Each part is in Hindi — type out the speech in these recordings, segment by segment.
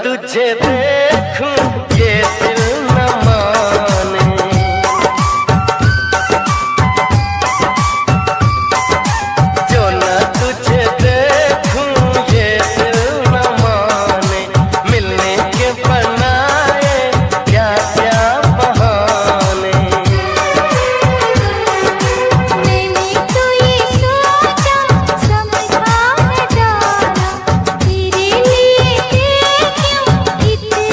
तुझे देखूं ये दिल न माने, जो न तुझे देखूं ये दिल न माने, मिलने के बनाए क्या क्या बहाने। मैंने तो ये सोचा समझा न जाना, तेरे लिए क्यों इतना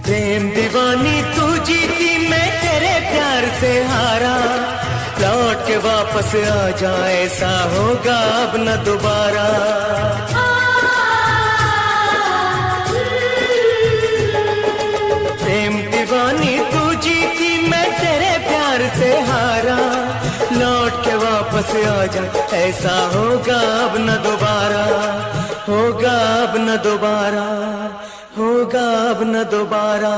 प्रेम दीवानी तू जीती, मैं तेरे प्यार से हारा। लौट के वापस आ जाए, ऐसा होगा अब न दोबारा। प्रेम दीवानी तू जीती, मैं तेरे प्यार से हारा। लौट के वापस आ जा, ऐसा होगा अब न दोबारा। होगा अब न दोबारा, होगा अब न दोबारा।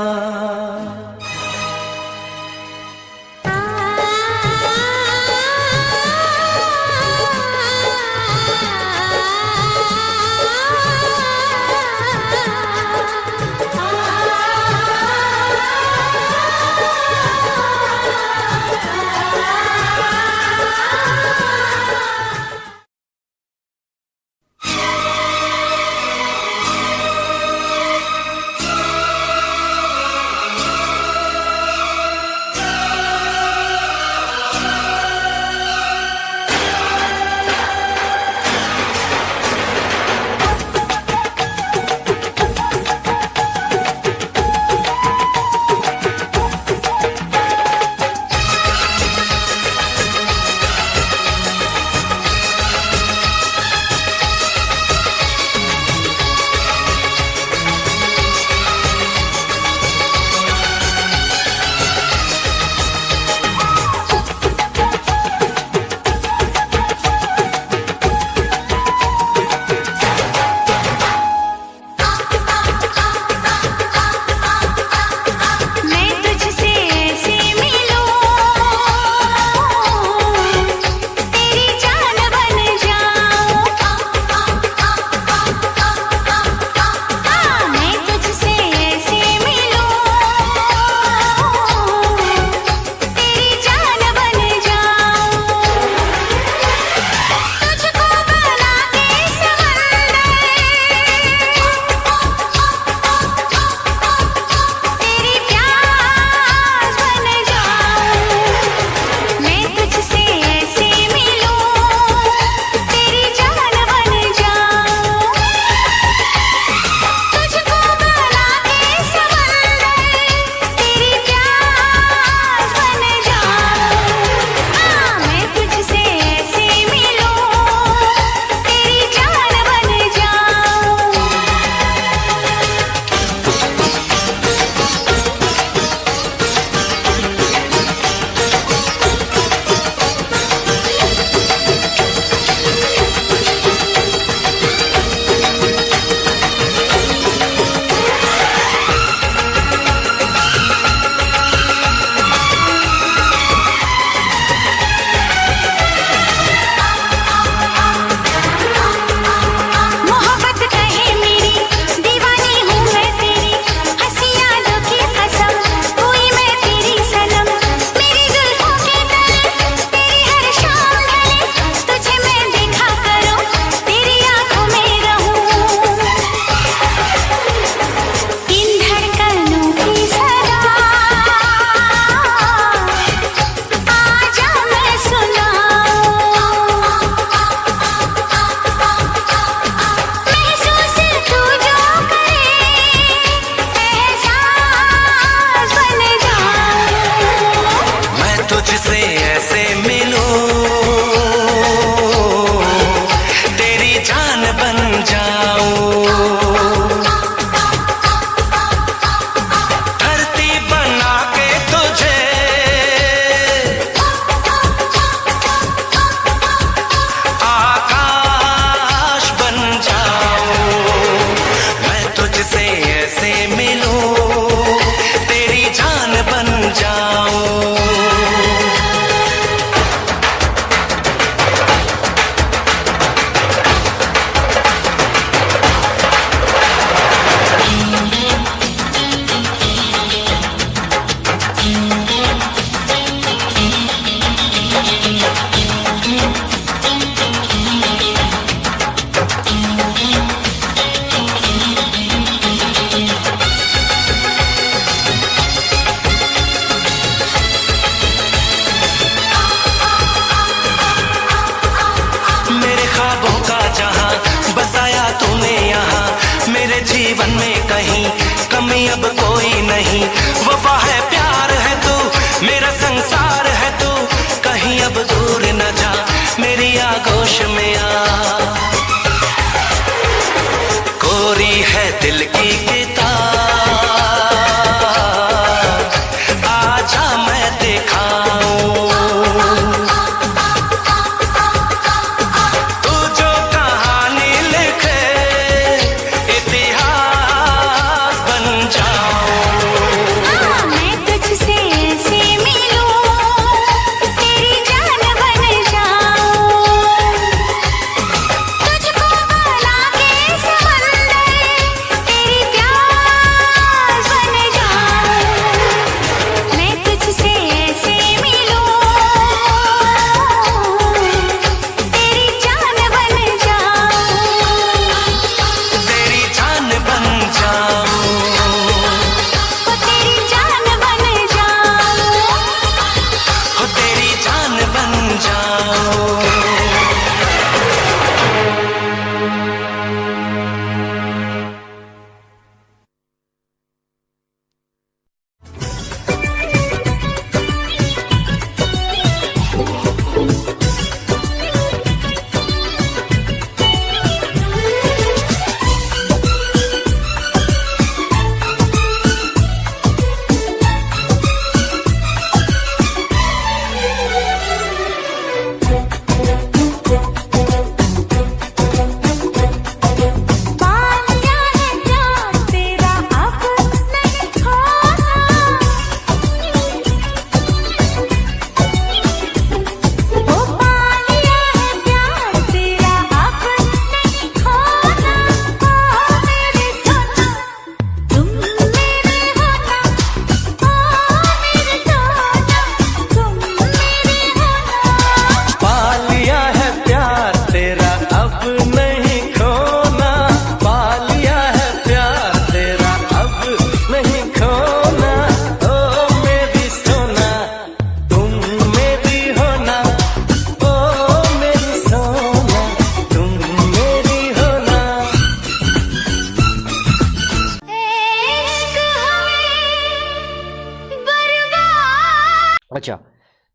नहीं, वफा है प्यार है तू, मेरा संसार है तू, कहीं अब दूर न जा, मेरी आगोश में आ। कोरी है दिल की किताब, आजा मैं दिखाऊं, तू जो कहानी लिखे इतिहास बन जाऊं। मैं तुझसे ऐसे मिलूं, तेरी जान बन जाऊं, तुझको बना के समंदर तेरी प्यास बन जाऊं। मैं तुझसे ऐसे मिलूं, तेरी जान बन जाऊं, तेरी जान बन जाऊं, ओ तेरी जान बन जाऊं। हो तेरी जान बन जाऊं। पालिया है प्यार तेरा अब नहीं खोना, ओ पालिया है प्यार तेरा अब नहीं खोना, ओ मेरे सोना तुम मेरे होना, ओ मेरे सोना तुम मेरे होना। पा लिया है प्यार तेरा अब नहीं खोना, पा लिया है प्यार तेरा अब नहीं खोना, ओ मेरी सोना तुम मेरी होना, ओ मेरी सोना तुम मेरी होना। इश्क हमें बर्बाद। अच्छा,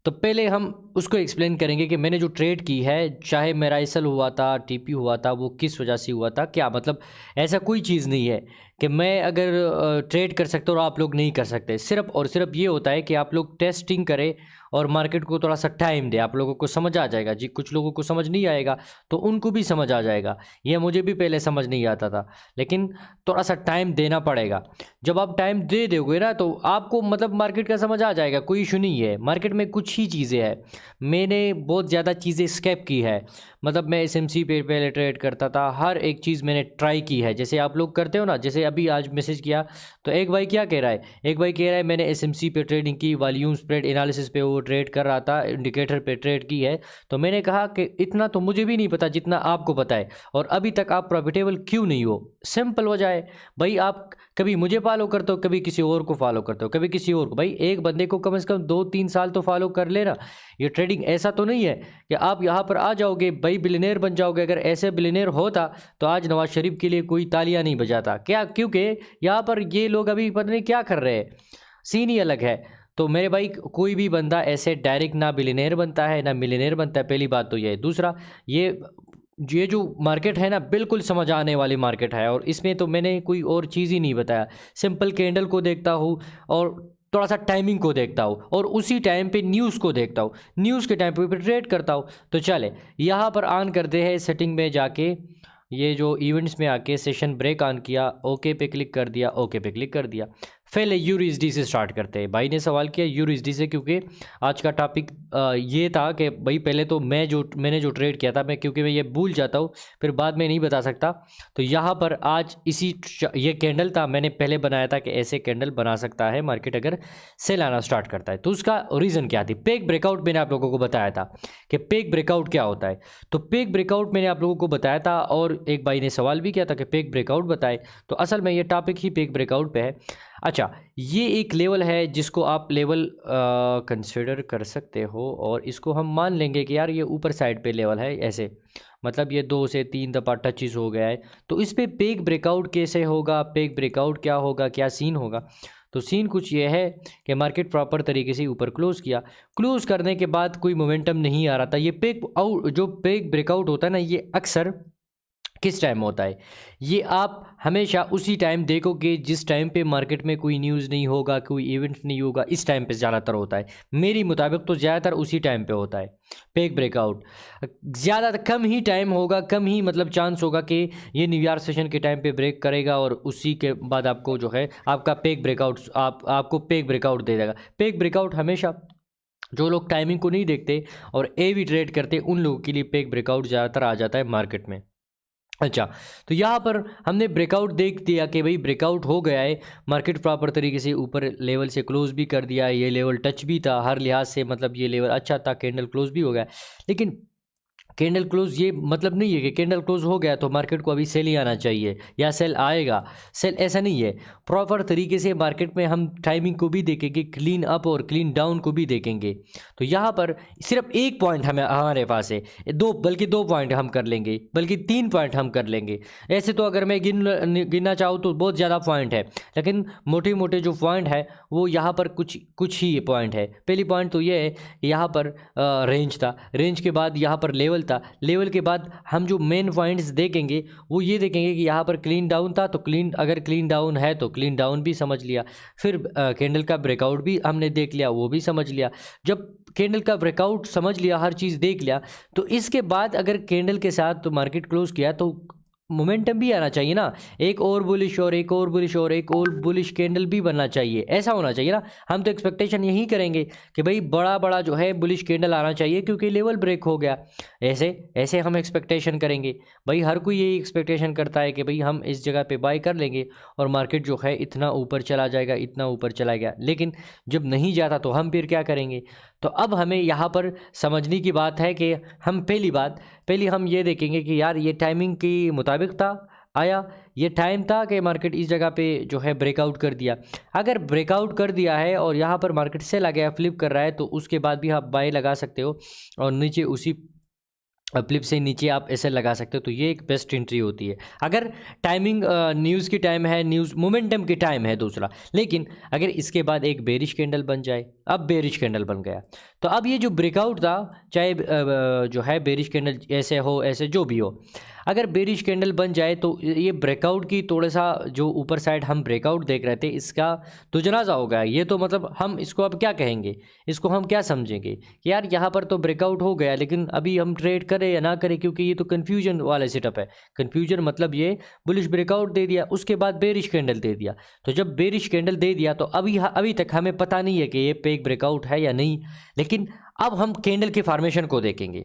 तो पहले हम उसको एक्सप्लेन करेंगे कि मैंने जो ट्रेड की है, चाहे मेरा एसएल हुआ था, टीपी हुआ था, वो किस वजह से हुआ था, क्या मतलब ऐसा कोई चीज़ नहीं है कि मैं अगर ट्रेड कर सकता हूँ और आप लोग नहीं कर सकते। सिर्फ और सिर्फ ये होता है कि आप लोग टेस्टिंग करें और मार्केट को थोड़ा सा टाइम दे, आप लोगों को समझ आ जाएगा जी। कुछ लोगों को समझ नहीं आएगा तो उनको भी समझ आ जाएगा, ये मुझे भी पहले समझ नहीं आता था, लेकिन थोड़ा सा टाइम देना पड़ेगा। जब आप टाइम दे दोगे ना तो आपको मतलब मार्केट का समझ आ जाएगा, कोई इशू नहीं है। मार्केट में कुछ ही चीज़ें हैं, मैंने बहुत ज़्यादा चीज़ें स्कैप की है, मतलब मैं एसएमसी पे पहले ट्रेड करता था, हर एक चीज़ मैंने ट्राई की है, जैसे आप लोग करते हो ना। जैसे अभी आज मैसेज किया तो एक भाई क्या कह रहा है, एक भाई कह रहा है मैंने एसएमसी पे ट्रेडिंग की, वॉल्यूम स्प्रेड एनालिसिस पे वो ट्रेड कर रहा था, इंडिकेटर पे ट्रेड की है। तो मैंने कहा कि इतना तो मुझे भी नहीं पता जितना आपको पता है, और अभी तक आप प्रॉफिटेबल क्यों नहीं हो। सिंपल वजह है भाई, आप कभी मुझे फॉलो करते हो, कभी किसी और को फॉलो करते हो, कभी किसी और को। भाई एक बंदे को कम से कम 2-3 साल तो फॉलो कर लेना। ये ट्रेडिंग ऐसा तो नहीं है कि आप यहाँ पर आ जाओगे भाई बिलियनेयर बन जाओगे। अगर ऐसे बिलियनेयर होता तो आज नवाज शरीफ के लिए कोई तालियां नहीं बजाता क्या, क्योंकि यहाँ पर ये लोग अभी पता नहीं क्या कर रहे हैं, सीन ही अलग है। तो मेरे भाई कोई भी बंदा ऐसे डायरेक्ट ना बिलियनेयर बनता है ना मिलियनेयर बनता है, पहली बात तो ये है। दूसरा, ये जो मार्केट है ना बिल्कुल समझ आने वाली मार्केट है, और इसमें तो मैंने कोई और चीज़ ही नहीं बताया। सिंपल कैंडल को देखता हूँ और थोड़ा सा टाइमिंग को देखता हूँ, और उसी टाइम पे न्यूज़ को देखता हूँ, न्यूज़ के टाइम पे ट्रेड करता हूँ। तो चले यहाँ पर ऑन करते हैं सेटिंग में जाके, ये जो इवेंट्स में आके सेशन ब्रेक ऑन किया, ओके पे क्लिक कर दिया, ओके पे क्लिक कर दिया। पहले यूएसडी से स्टार्ट करते हैं। भाई ने सवाल किया यूएसडी से, क्योंकि आज का टॉपिक ये था कि भाई पहले तो मैंने जो ट्रेड किया था, मैं क्योंकि मैं ये भूल जाता हूँ फिर बाद में नहीं बता सकता। तो यहाँ पर आज ये कैंडल था, मैंने पहले बनाया था कि ऐसे कैंडल बना सकता है मार्केट अगर सेल आना स्टार्ट करता है। तो उसका रीज़न क्या थी, पेक ब्रेकआउट मैंने आप लोगों को बताया था कि पेक ब्रेकआउट क्या होता है। तो पेक ब्रेकआउट मैंने आप लोगों को बताया था, और एक भाई ने सवाल भी किया था कि पेक ब्रेकआउट बताए। तो असल में ये टॉपिक ही पेक ब्रेकआउट पे है। अच्छा, ये एक लेवल है जिसको आप लेवल कंसिडर कर सकते हो, और इसको हम मान लेंगे कि यार ये ऊपर साइड पे लेवल है, ऐसे मतलब ये 2 से 3 दफ़ा टचेस हो गया है। तो इस पे पेक ब्रेकआउट कैसे होगा, पेक ब्रेकआउट क्या होगा, क्या सीन होगा। तो सीन कुछ ये है कि मार्केट प्रॉपर तरीके से ऊपर क्लोज़ किया, क्लोज़ करने के बाद कोई मोमेंटम नहीं आ रहा था। ये पेक आउट, जो पेक ब्रेकआउट होता है ना, ये अक्सर किस टाइम होता है, ये आप हमेशा उसी टाइम देखोगे जिस टाइम पे मार्केट में कोई न्यूज़ नहीं होगा, कोई इवेंट नहीं होगा, इस टाइम पे ज़्यादातर होता है। मेरी मुताबिक तो ज़्यादातर उसी टाइम पे होता है पेक ब्रेकआउट। ज़्यादा कम ही टाइम होगा, कम ही मतलब चांस होगा कि ये न्यू ईयर सेशन के टाइम पे ब्रेक करेगा और उसी के बाद आपको जो है आपका पेक ब्रेकआउट आपको पेक ब्रेकआउट दे देगा। पेक ब्रेकआउट हमेशा जो लोग टाइमिंग को नहीं देखते और एवी ट्रेड करते उन लोगों के लिए पेक ब्रेकआउट ज़्यादातर आ जाता है मार्केट में। अच्छा, तो यहाँ पर हमने ब्रेकआउट देख दिया कि भाई ब्रेकआउट हो गया है, मार्केट प्रॉपर तरीके से ऊपर लेवल से क्लोज भी कर दिया है, ये लेवल टच भी था हर लिहाज से, मतलब ये लेवल अच्छा था, कैंडल क्लोज भी हो गया। लेकिन कैंडल क्लोज ये मतलब नहीं है कि कैंडल क्लोज हो गया तो मार्केट को अभी सेल ही आना चाहिए या सेल आएगा, सेल ऐसा नहीं है। प्रॉपर तरीके से मार्केट में हम टाइमिंग को भी देखेंगे, क्लीन अप और क्लीन डाउन को भी देखेंगे। तो यहाँ पर सिर्फ एक पॉइंट हमारे पास है, बल्कि दो पॉइंट हम कर लेंगे, बल्कि 3 पॉइंट हम कर लेंगे। ऐसे तो अगर मैं गिनना चाहूँ तो बहुत ज़्यादा पॉइंट है, लेकिन मोटे मोटे जो पॉइंट है वो यहाँ पर कुछ ही पॉइंट है। पहली पॉइंट तो ये है कि यहाँ पर रेंज था, रेंज के बाद यहाँ पर लेवल था, लेवल के बाद हम जो मेन पॉइंट्स देखेंगे वो ये देखेंगे कि यहाँ पर क्लीन डाउन था, तो अगर क्लीन डाउन है तो क्लीन डाउन भी समझ लिया। फिर कैंडल का ब्रेकआउट भी हमने देख लिया, वो भी समझ लिया। जब कैंडल का ब्रेकआउट समझ लिया, हर चीज़ देख लिया, तो इसके बाद अगर कैंडल के साथ तो मार्केट क्लोज किया तो मोमेंटम भी आना चाहिए ना, एक और बुलिश और एक और बुलिश और एक और बुलिश कैंडल भी बनना चाहिए, ऐसा होना चाहिए ना। हम तो एक्सपेक्टेशन यही करेंगे कि भाई बड़ा बड़ा जो है बुलिश कैंडल आना चाहिए क्योंकि लेवल ब्रेक हो गया, ऐसे हम एक्सपेक्टेशन करेंगे। भाई हर कोई यही एक्सपेक्टेशन करता है कि भाई हम इस जगह पे बाय कर लेंगे और मार्केट जो है इतना ऊपर चला जाएगा, इतना ऊपर चला गया। लेकिन जब नहीं जाता तो हम फिर क्या करेंगे? तो अब हमें यहाँ पर समझने की बात है कि हम पहली हम ये देखेंगे कि यार ये टाइमिंग के मुताबिक था आया, ये टाइम था कि मार्केट इस जगह पे जो है ब्रेकआउट कर दिया। अगर ब्रेकआउट कर दिया है और यहाँ पर मार्केट सेल आ गया, फ्लिप कर रहा है, तो उसके बाद भी आप बाय लगा सकते हो और नीचे उसी फ्लिप से नीचे आप ऐसे लगा सकते हो। तो ये एक बेस्ट एंट्री होती है अगर टाइमिंग न्यूज़ की टाइम है, न्यूज़ मोमेंटम की टाइम है दूसरा। लेकिन अगर इसके बाद एक बेरिश कैंडल बन जाए, अब बेरिश कैंडल बन गया, तो अब ये जो ब्रेकआउट था, चाहे जो है बेरिश कैंडल ऐसे हो ऐसे जो भी हो, अगर बेरिश कैंडल बन जाए तो ये ब्रेकआउट की थोड़ा सा जो ऊपर साइड हम ब्रेकआउट देख रहे थे इसका तो जनाजा हो गया। ये तो मतलब हम इसको अब क्या कहेंगे, इसको हम क्या समझेंगे कि यार यहाँ पर तो ब्रेकआउट हो गया, लेकिन अभी हम ट्रेड करें या ना करें, क्योंकि ये तो कन्फ्यूजन वाला सेटअप है। कन्फ्यूजन मतलब ये बुलिश ब्रेकआउट दे दिया, उसके बाद बेरिश कैंडल दे दिया। तो जब बेरिश कैंडल दे दिया तो अभी तक हमें पता नहीं है कि ये पेक ब्रेकआउट है या नहीं। लेकिन अब हम कैंडल के फॉर्मेशन को देखेंगे,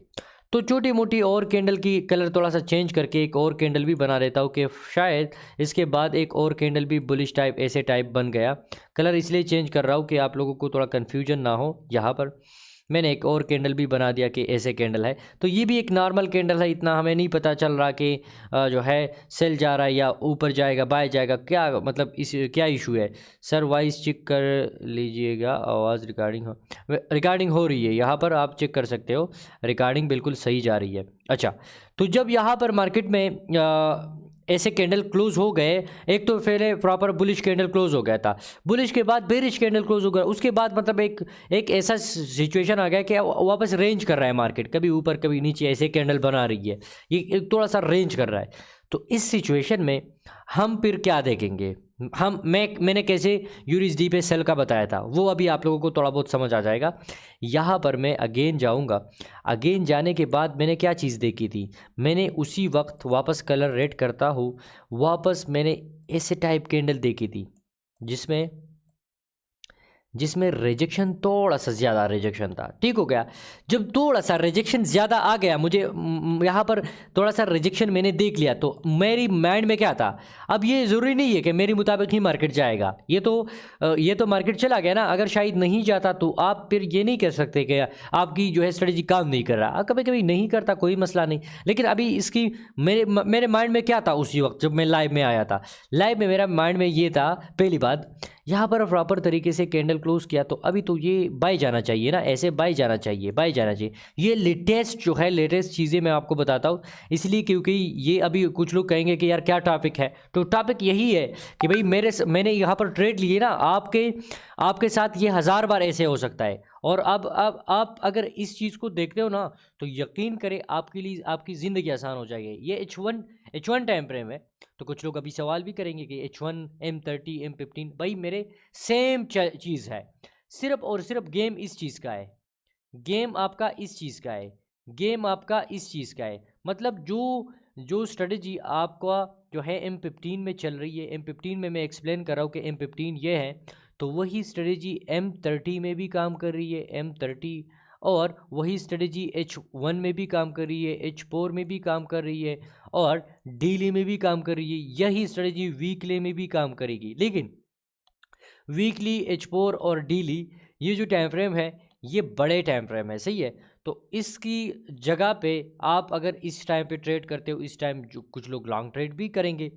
तो छोटी मोटी और कैंडल की कलर थोड़ा सा चेंज करके एक और कैंडल भी बना देता हूँ कि शायद इसके बाद एक और कैंडल भी बुलिश टाइप ऐसे टाइप बन गया। कलर इसलिए चेंज कर रहा हूँ कि आप लोगों को थोड़ा कन्फ्यूजन ना हो। यहाँ पर मैंने एक और कैंडल भी बना दिया कि ऐसे कैंडल है, तो ये भी एक नॉर्मल कैंडल है। इतना हमें नहीं पता चल रहा कि जो है सेल जा रहा है या ऊपर जाएगा बाय जाएगा, क्या मतलब इस क्या इशू है। सर वॉइस चेक कर लीजिएगा, आवाज़ रिकॉर्डिंग हो रही है, यहाँ पर आप चेक कर सकते हो, रिकॉर्डिंग बिल्कुल सही जा रही है। अच्छा, तो जब यहाँ पर मार्केट में ऐसे कैंडल क्लोज हो गए, एक तो पहले प्रॉपर बुलिश कैंडल क्लोज हो गया था, बुलिश के बाद बेरिश कैंडल क्लोज हो गया, उसके बाद मतलब एक ऐसा सिचुएशन आ गया कि वापस रेंज कर रहा है मार्केट, कभी ऊपर कभी नीचे ऐसे कैंडल बना रही है, ये थोड़ा सा रेंज कर रहा है। तो इस सिचुएशन में हम फिर क्या देखेंगे, मैंने कैसे यूएसडी पे सेल का बताया था वो अभी आप लोगों को थोड़ा बहुत समझ आ जाएगा। यहाँ पर मैं अगेन जाऊँगा, अगेन जाने के बाद मैंने क्या चीज़ देखी थी, मैंने उसी वक्त वापस कलर रेड करता हूँ, वापस मैंने ऐसे टाइप कैंडल देखी थी जिसमें रिजेक्शन थोड़ा सा ज़्यादा रिजेक्शन था। ठीक हो गया, जब थोड़ा सा रिजेक्शन ज़्यादा आ गया, मुझे यहाँ पर थोड़ा सा रिजेक्शन मैंने देख लिया, तो मेरी माइंड में क्या था, अब ये ज़रूरी नहीं है कि मेरे मुताबिक ही मार्केट जाएगा, ये तो मार्केट चला गया ना। अगर शायद नहीं जाता तो आप फिर ये नहीं कह सकते कि आपकी जो है स्ट्रेटजी काम नहीं कर रहा, कभी कभी नहीं करता, कोई मसला नहीं। लेकिन अभी इसकी मेरे माइंड में क्या था उसी वक्त जब मैं लाइव में आया था, लाइव में मेरा माइंड में ये था, पहली बात यहाँ पर प्रॉपर तरीके से कैंडल कैंडल क्लोज किया तो अभी तो ये बाय जाना चाहिए ना, ऐसे बाय जाना चाहिए, बाय जाना चाहिए। ये लेटेस्ट जो है, लेटेस्ट चीज़ें मैं आपको बताता हूँ, इसलिए क्योंकि ये अभी कुछ लोग कहेंगे कि यार क्या टॉपिक है, तो टॉपिक यही है कि भाई मैंने यहाँ पर ट्रेड लिए ना, आपके साथ ये 1000 बार ऐसे हो सकता है। और अब आप अगर इस चीज़ को देखते हो ना, तो यकीन करें आपके लिए आपकी ज़िंदगी आसान हो जाएगी। ये H1 टाइम फ्रेम है। तो कुछ लोग अभी सवाल भी करेंगे कि H1, M30, M15, भाई मेरे सेम चीज़ है, सिर्फ और सिर्फ गेम इस चीज़ का है, गेम आपका इस चीज़ का है, गेम आपका इस चीज़ का है। मतलब जो स्ट्रेटजी आपका जो है M15 में चल रही है, M15 में मैं एक्सप्लेन कर रहा हूँ कि M15 ये है, तो वही स्ट्रेटजी M30 में भी काम कर रही है, M30, और वही स्ट्रेटजी H1 में भी काम कर रही है, H4 में भी काम कर रही है, और डेली में भी काम कर रही है। यही स्ट्रेटजी वीकली में भी काम करेगी। लेकिन वीकली, H4 और डेली, ये जो टाइम फ्रेम है ये बड़े टाइम फ्रेम है, सही है। तो इसकी जगह पे आप अगर इस टाइम पे ट्रेड करते हो, इस टाइम जो कुछ लोग लॉन्ग ट्रेड भी करेंगे,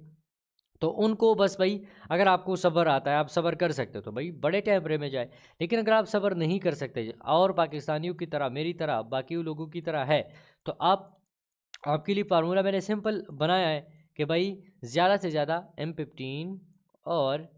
तो उनको बस भाई, अगर आपको सब्र आता है, आप सब्र कर सकते हो, तो भाई बड़े टाइम फ्रेम में जाए। लेकिन अगर आप सब्र नहीं कर सकते और पाकिस्तानियों की तरह, मेरी तरह, बाकी लोगों की तरह है, तो आपके लिए फार्मूला मैंने सिंपल बनाया है कि भाई ज़्यादा से ज़्यादा M15 और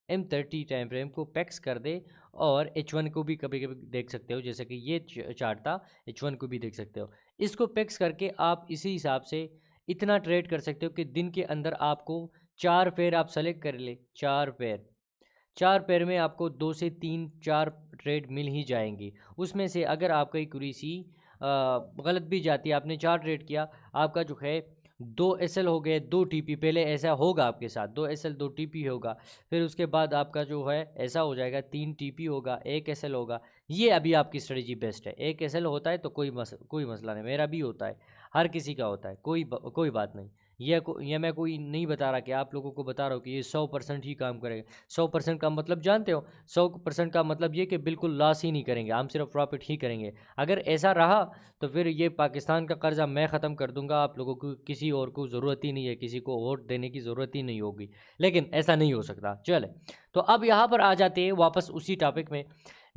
M30 टाइम फ्रेम को पैक्स कर दे, और H1 को भी कभी कभी देख सकते हो, जैसे कि ये चार्ट था, H1 को भी देख सकते हो। इसको पैक्स करके आप इसी हिसाब से इतना ट्रेड कर सकते हो कि दिन के अंदर आपको 4 पेयर आप सेलेक्ट कर ले, 4 पेयर में आपको 2 से 3, 4 ट्रेड मिल ही जाएंगी। उसमें से अगर आपका एक्यूरेसी गलत भी जाती है, आपने 4 ट्रेड किया, आपका जो है 2 SL हो गए, 2 TP, पहले ऐसा होगा आपके साथ, 2 SL 2 TP होगा, फिर उसके बाद आपका जो है ऐसा हो जाएगा, 3 TP होगा, 1 SL होगा। ये अभी आपकी स्ट्रेटजी बेस्ट है। 1 SL होता है तो कोई मसला नहीं, मेरा भी होता है, हर किसी का होता है, कोई बात नहीं। ये मैं कोई नहीं बता रहा कि आप लोगों को बता रहा हूँ कि ये 100% ही काम करेगा। 100% का मतलब जानते हो, 100% का मतलब ये कि बिल्कुल लॉस ही नहीं करेंगे, हम सिर्फ प्रॉफिट ही करेंगे। अगर ऐसा रहा तो फिर ये पाकिस्तान का कर्जा मैं ख़त्म कर दूंगा, आप लोगों को किसी और को ज़रूरत ही नहीं है, किसी को वोट देने की ज़रूरत ही नहीं होगी। लेकिन ऐसा नहीं हो सकता। चले, तो अब यहाँ पर आ जाते हैं वापस उसी टॉपिक में।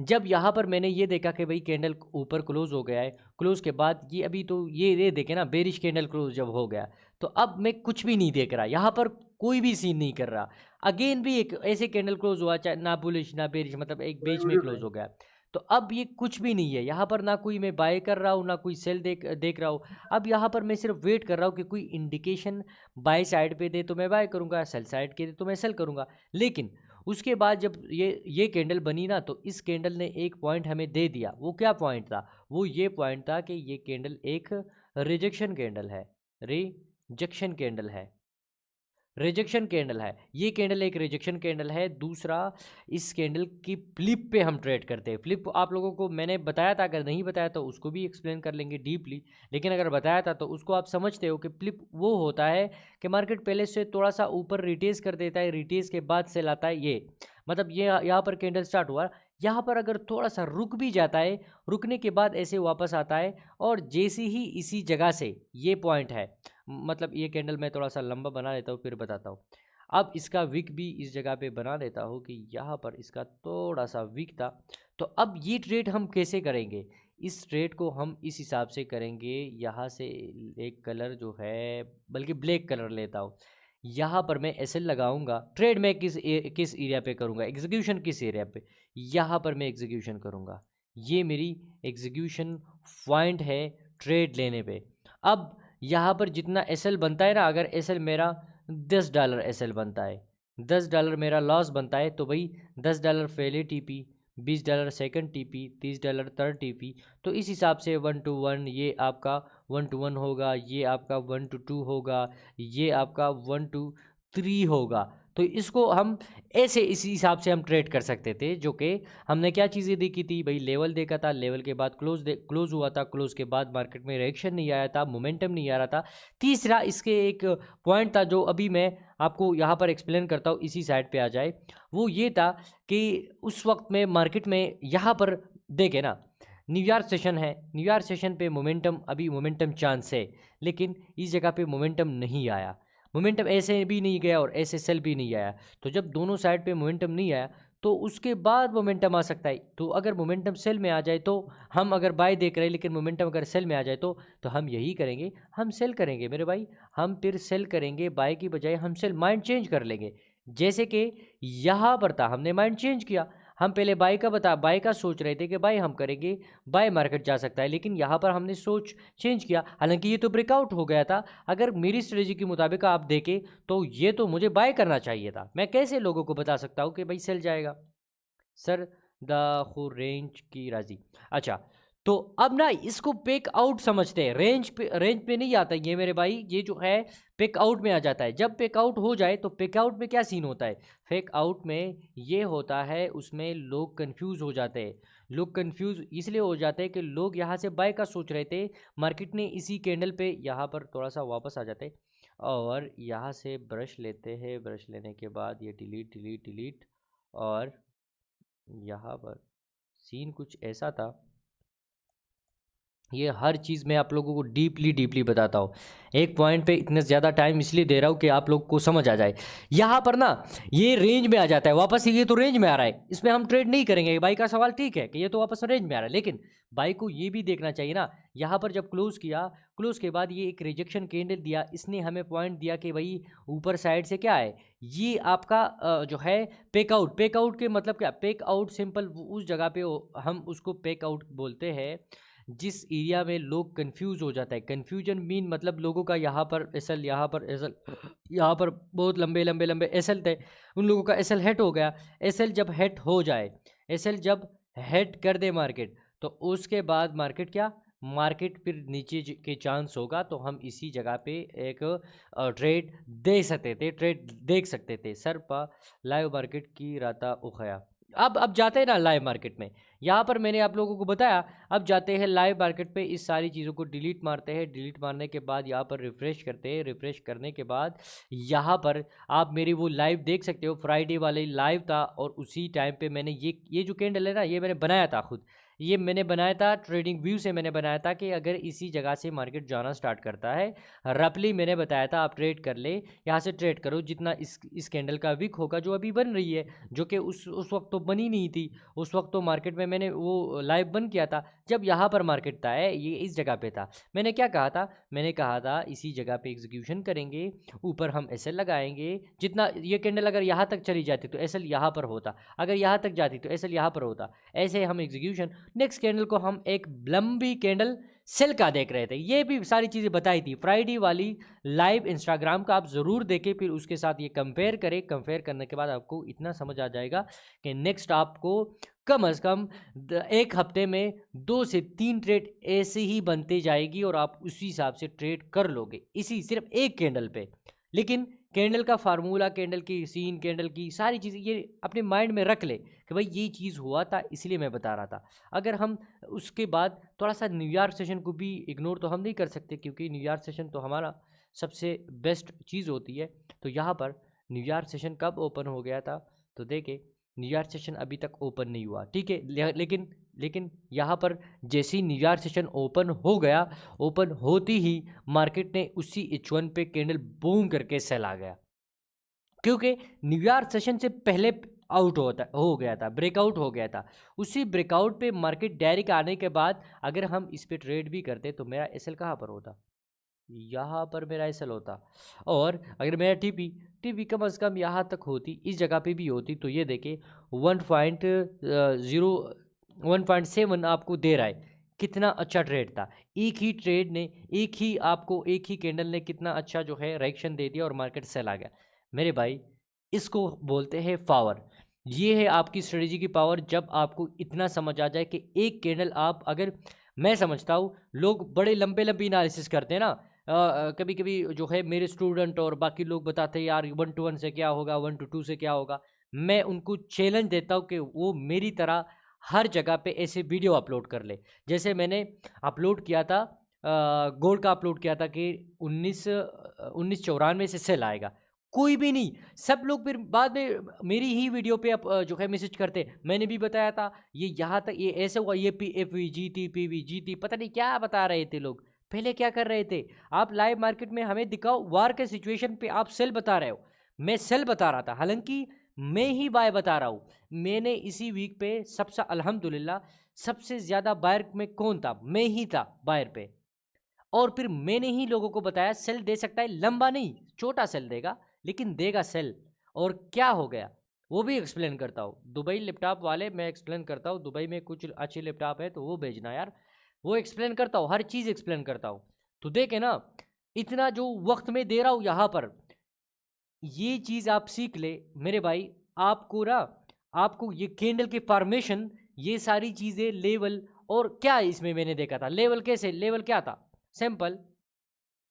जब यहाँ पर मैंने ये देखा कि भाई कैंडल ऊपर क्लोज हो गया है, क्लोज के बाद ये अभी तो ये देखे ना, बेरिश कैंडल क्लोज जब हो गया, तो अब मैं कुछ भी नहीं देख रहा, यहाँ पर कोई भी सीन नहीं कर रहा। अगेन भी एक ऐसे कैंडल क्लोज हुआ, चाहे ना बुलिश ना बेरिश, मतलब एक बीच में क्लोज हो गया। तो अब ये कुछ भी नहीं है, यहाँ पर ना कोई मैं बाय कर रहा हूँ, ना कोई सेल देख रहा हूँ। अब यहाँ पर मैं सिर्फ वेट कर रहा हूँ कि कोई इंडिकेशन बाय साइड पे दे तो मैं बाय करूँगा, सेल साइड के दे तो मैं सेल करूँगा। लेकिन उसके बाद जब ये कैंडल बनी ना, तो इस कैंडल ने एक पॉइंट हमें दे दिया। वो क्या पॉइंट था? वो ये पॉइंट था कि ये कैंडल एक रिजेक्शन कैंडल है, रिजेक्शन कैंडल है। ये कैंडल एक रिजेक्शन कैंडल है। दूसरा, इस कैंडल की फ्लिप पे हम ट्रेड करते हैं। फ्लिप आप लोगों को मैंने बताया था, अगर नहीं बताया तो उसको भी एक्सप्लेन कर लेंगे डीपली, लेकिन अगर बताया था तो उसको आप समझते हो कि फ्लिप वो होता है कि मार्केट पहले से थोड़ा सा ऊपर रिटेस कर देता है, रिटेस के बाद सेल आता है। ये मतलब ये यहाँ पर कैंडल स्टार्ट हुआ, यहाँ पर अगर थोड़ा सा रुक भी जाता है, रुकने के बाद ऐसे वापस आता है, और जैसे ही इसी जगह से ये पॉइंट है, मतलब ये कैंडल मैं थोड़ा सा लंबा बना लेता हूँ फिर बताता हूँ। अब इसका विक भी इस जगह पे बना देता हूँ कि यहाँ पर इसका थोड़ा सा विक था। तो अब ये ट्रेड हम कैसे करेंगे? इस ट्रेड को हम इस हिसाब से करेंगे, यहाँ से एक कलर जो है, बल्कि ब्लैक कलर लेता हूँ, यहाँ पर मैं एसएल लगाऊंगा। ट्रेड में किस एरिया पे करूँगा, एग्जीक्यूशन किस एरिया पे? यहाँ पर मैं एग्जीक्यूशन करूँगा। ये मेरी एग्जीक्यूशन पॉइंट है ट्रेड लेने पे। अब यहाँ पर जितना एसएल बनता है ना, अगर एसएल मेरा $10 एसएल बनता है, $10 मेरा लॉस बनता है, तो भाई $10 पहले TP, $20 second TP, $30 third TP. तो इस हिसाब से 1 to 1 ये आपका 1 to 1 होगा, ये आपका 1 to 2 होगा, ये आपका 1 to 3 होगा। तो इसको हम ऐसे इसी हिसाब से हम ट्रेड कर सकते थे, जो कि हमने क्या चीज़ें देखी थी भाई, लेवल देखा था, लेवल के बाद क्लोज हुआ था, क्लोज के बाद मार्केट में रिएक्शन नहीं आया था, मोमेंटम नहीं आ रहा था। तीसरा इसके एक पॉइंट था जो अभी मैं आपको यहाँ पर एक्सप्लेन करता हूँ, इसी साइड पे आ जाए। वो ये था कि उस वक्त में मार्केट में यहाँ पर देखे ना, न्यूयॉर्क सेशन है, न्यूयॉर्क सेशन पे मोमेंटम, अभी मोमेंटम चांस है, लेकिन इस जगह पे मोमेंटम नहीं आया। मोमेंटम ऐसे भी नहीं गया और ऐसे सेल भी नहीं आया। तो जब दोनों साइड पे मोमेंटम नहीं आया तो उसके बाद मोमेंटम आ सकता है। तो अगर मोमेंटम सेल में आ जाए तो हम अगर बाय देख रहे हैं लेकिन मोमेंटम अगर सेल में आ जाए तो हम यही करेंगे, हम सेल करेंगे मेरे भाई। हम फिर सेल करेंगे, बाय की बजाय हम सेल माइंड चेंज कर लेंगे। जैसे कि यहाँ पर था, हमने माइंड चेंज किया। हम पहले बाय का सोच रहे थे कि बाय हम करेंगे, बाय मार्केट जा सकता है, लेकिन यहाँ पर हमने सोच चेंज किया। हालांकि ये तो ब्रेकआउट हो गया था। अगर मेरी स्ट्रेटजी के मुताबिक आप देखें तो ये तो मुझे बाय करना चाहिए था। मैं कैसे लोगों को बता सकता हूँ कि भाई सेल जाएगा? सर द रेंज की राजी। अच्छा, तो अब ना इसको पेक आउट समझते हैं। रेंज पे नहीं आता ये मेरे भाई, ये जो है पेक आउट में आ जाता है। जब पेक आउट हो जाए तो पेक आउट में क्या सीन होता है? फेक आउट में ये होता है, उसमें लोग कंफ्यूज हो जाते हैं। लोग कंफ्यूज इसलिए हो जाते हैं कि लोग यहाँ से बाय का सोच रहे थे, मार्केट ने इसी कैंडल पे, यहाँ पर थोड़ा सा वापस आ जाते हैं और यहाँ से ब्रश लेते हैं। ब्रश लेने के बाद ये डिलीट डिलीट डिलीट, और यहाँ पर सीन कुछ ऐसा था। ये हर चीज़ मैं आप लोगों को डीपली बताता हूँ। एक पॉइंट पे इतना ज़्यादा टाइम इसलिए दे रहा हूँ कि आप लोग को समझ आ जाए। यहाँ पर ना ये रेंज में आ जाता है वापस, ये तो रेंज में आ रहा है, इसमें हम ट्रेड नहीं करेंगे। बाई का सवाल ठीक है कि ये तो वापस रेंज में आ रहा है, लेकिन बाई को ये भी देखना चाहिए ना। यहाँ पर जब क्लोज किया, क्लोज के बाद ये एक रिजेक्शन कैंडल दिया, इसने हमें पॉइंट दिया कि भाई ऊपर साइड से क्या है, ये आपका जो है पेकआउट। पेकआउट के मतलब क्या? पेकआउट सिंपल उस जगह पे हम उसको पेकआउट बोलते हैं जिस एरिया में लोग कंफ्यूज हो जाता है। कंफ्यूजन मीन मतलब लोगों का यहाँ पर एसएल, यहाँ पर एसएल, यहाँ पर बहुत लंबे लंबे लंबे एसएल थे, उन लोगों का एसएल हेट हो गया। एसएल जब हेट हो जाए, एसएल जब हेट कर दे मार्केट, तो उसके बाद मार्केट क्या, मार्केट फिर नीचे के चांस होगा। तो हम इसी जगह पे एक ट्रेड दे सकते थे, ट्रेड देख सकते थे। सर पा लाइव मार्केट की राता उखया। अब जाते हैं ना लाइव मार्केट में। यहाँ पर मैंने आप लोगों को बताया, अब जाते हैं लाइव मार्केट पे, इस सारी चीज़ों को डिलीट मारते हैं। डिलीट मारने के बाद यहाँ पर रिफ़्रेश करते हैं। रिफ़्रेश करने के बाद यहाँ पर आप मेरी वो लाइव देख सकते हो, फ्राइडे वाले लाइव था। और उसी टाइम पे मैंने ये जो कैंडल है ना, ये मैंने बनाया था खुद। ये मैंने बनाया था ट्रेडिंग व्यू से, मैंने बनाया था कि अगर इसी जगह से मार्केट जाना स्टार्ट करता है, रफली मैंने बताया था आप ट्रेड कर ले, यहाँ से ट्रेड करो जितना इस कैंडल का विक होगा जो अभी बन रही है, जो कि उस वक्त तो बनी नहीं थी। उस वक्त तो मार्केट में मैंने वो लाइव बंद किया था जब यहाँ पर मार्केट था, ये इस जगह पे था। मैंने क्या कहा था? मैंने कहा था इसी जगह पे एग्जीक्यूशन करेंगे, ऊपर हम एसएल लगाएंगे। जितना ये कैंडल अगर यहाँ तक चली जाती तो एसएल यहाँ पर होता, अगर यहाँ तक जाती तो एसएल यहाँ पर होता। ऐसे हम एग्जीक्यूशन, नेक्स्ट कैंडल को हम एक लंबी कैंडल सेल का देख रहे थे। ये भी सारी चीज़ें बताई थी फ्राइडे वाली लाइव इंस्टाग्राम का, आप ज़रूर देखें, फिर उसके साथ ये कंपेयर करें। कंपेयर करने के बाद आपको इतना समझ आ जाएगा कि नेक्स्ट आपको कम से कम एक हफ्ते में 2 से 3 ट्रेड ऐसे ही बनते जाएगी और आप उसी हिसाब से ट्रेड कर लोगे, इसी सिर्फ एक कैंडल पे। लेकिन कैंडल का फार्मूला, कैंडल की सीन, कैंडल की सारी चीज़ें ये अपने माइंड में रख ले कि भाई ये चीज़ हुआ था, इसलिए मैं बता रहा था। अगर हम उसके बाद थोड़ा सा न्यूयॉर्क सेशन को भी इग्नोर तो हम नहीं कर सकते, क्योंकि न्यूयॉर्क सेशन तो हमारा सबसे बेस्ट चीज़ होती है। तो यहाँ पर न्यूयॉर्क सेशन कब ओपन हो गया था? तो देखे न्यूयॉर्क सेशन अभी तक ओपन नहीं हुआ, ठीक है, लेकिन यहाँ पर जैसे ही न्यूयॉर्क सेशन ओपन हो गया, ओपन होती ही मार्केट ने उसी H1 पे कैंडल बूम करके सेल आ गया, क्योंकि न्यूयॉर्क सेशन से पहले आउट हो गया था, ब्रेकआउट हो गया था। उसी ब्रेकआउट पे मार्केट डायरेक्ट आने के बाद अगर हम इस पे ट्रेड भी करते तो मेरा एसएल कहाँ पर होता? यहाँ पर मेरा एसएल होता। और अगर मेरा टीपी कम से कम यहाँ तक होती, इस जगह पे भी होती, तो ये देखे 1.7 आपको दे रहा है। कितना अच्छा ट्रेड था। एक ही ट्रेड ने, एक ही कैंडल ने कितना अच्छा जो है रिएक्शन दे दिया और मार्केट सेल आ गया। मेरे भाई इसको बोलते हैं पावर। ये है आपकी स्ट्रेटजी की पावर। जब आपको इतना समझ आ जाए कि एक कैंडल आप, अगर मैं समझता हूँ लोग बड़े लंबे एनालिसिस करते हैं ना, कभी कभी जो है मेरे स्टूडेंट और बाकी लोग बताते हैं यार 1 to 1 से क्या होगा, 1 to 2 से क्या होगा। मैं उनको चैलेंज देता हूँ कि वो मेरी तरह हर जगह पे ऐसे वीडियो अपलोड कर ले। जैसे मैंने अपलोड किया था, गोल्ड का अपलोड किया था कि 1994 से सेल आएगा। कोई भी नहीं, सब लोग फिर बाद में मेरी ही वीडियो पे जो है मैसेज करते। मैंने भी बताया था ये यहाँ तक, ये ऐसे हुआ, ये पी जीती, पता नहीं क्या बता रहे थे लोग। पहले क्या कर रहे थे आप? लाइव मार्केट में हमें दिखाओ वार के सिचुएशन पे आप सेल बता रहे हो, मैं सेल बता रहा था, हालांकि मैं ही बाय बता रहा हूँ। मैंने इसी वीक पे सबसे अल्हम्दुलिल्लाह सबसे ज़्यादा बायर में कौन था? मैं ही था बायर पे। और फिर मैंने ही लोगों को बताया सेल दे सकता है, लंबा नहीं छोटा सेल देगा, लेकिन देगा सेल। और क्या हो गया वो भी एक्सप्लेन करता हूँ। दुबई लैपटॉप वाले मैं एक्सप्लेन करता हूँ, दुबई में कुछ अच्छी लैपटॉप है तो वो भेजना यार, वो एक्सप्लेन करता हूँ, हर चीज़ एक्सप्लेन करता हूँ। तो देखे ना, इतना जो वक्त मैं दे रहा हूँ यहाँ पर, ये चीज़ आप सीख ले मेरे भाई। आपको ना, आपको ये कैंडल की फॉर्मेशन, ये सारी चीज़ें, लेवल, और क्या इसमें मैंने देखा था लेवल, कैसे लेवल क्या था, सिंपल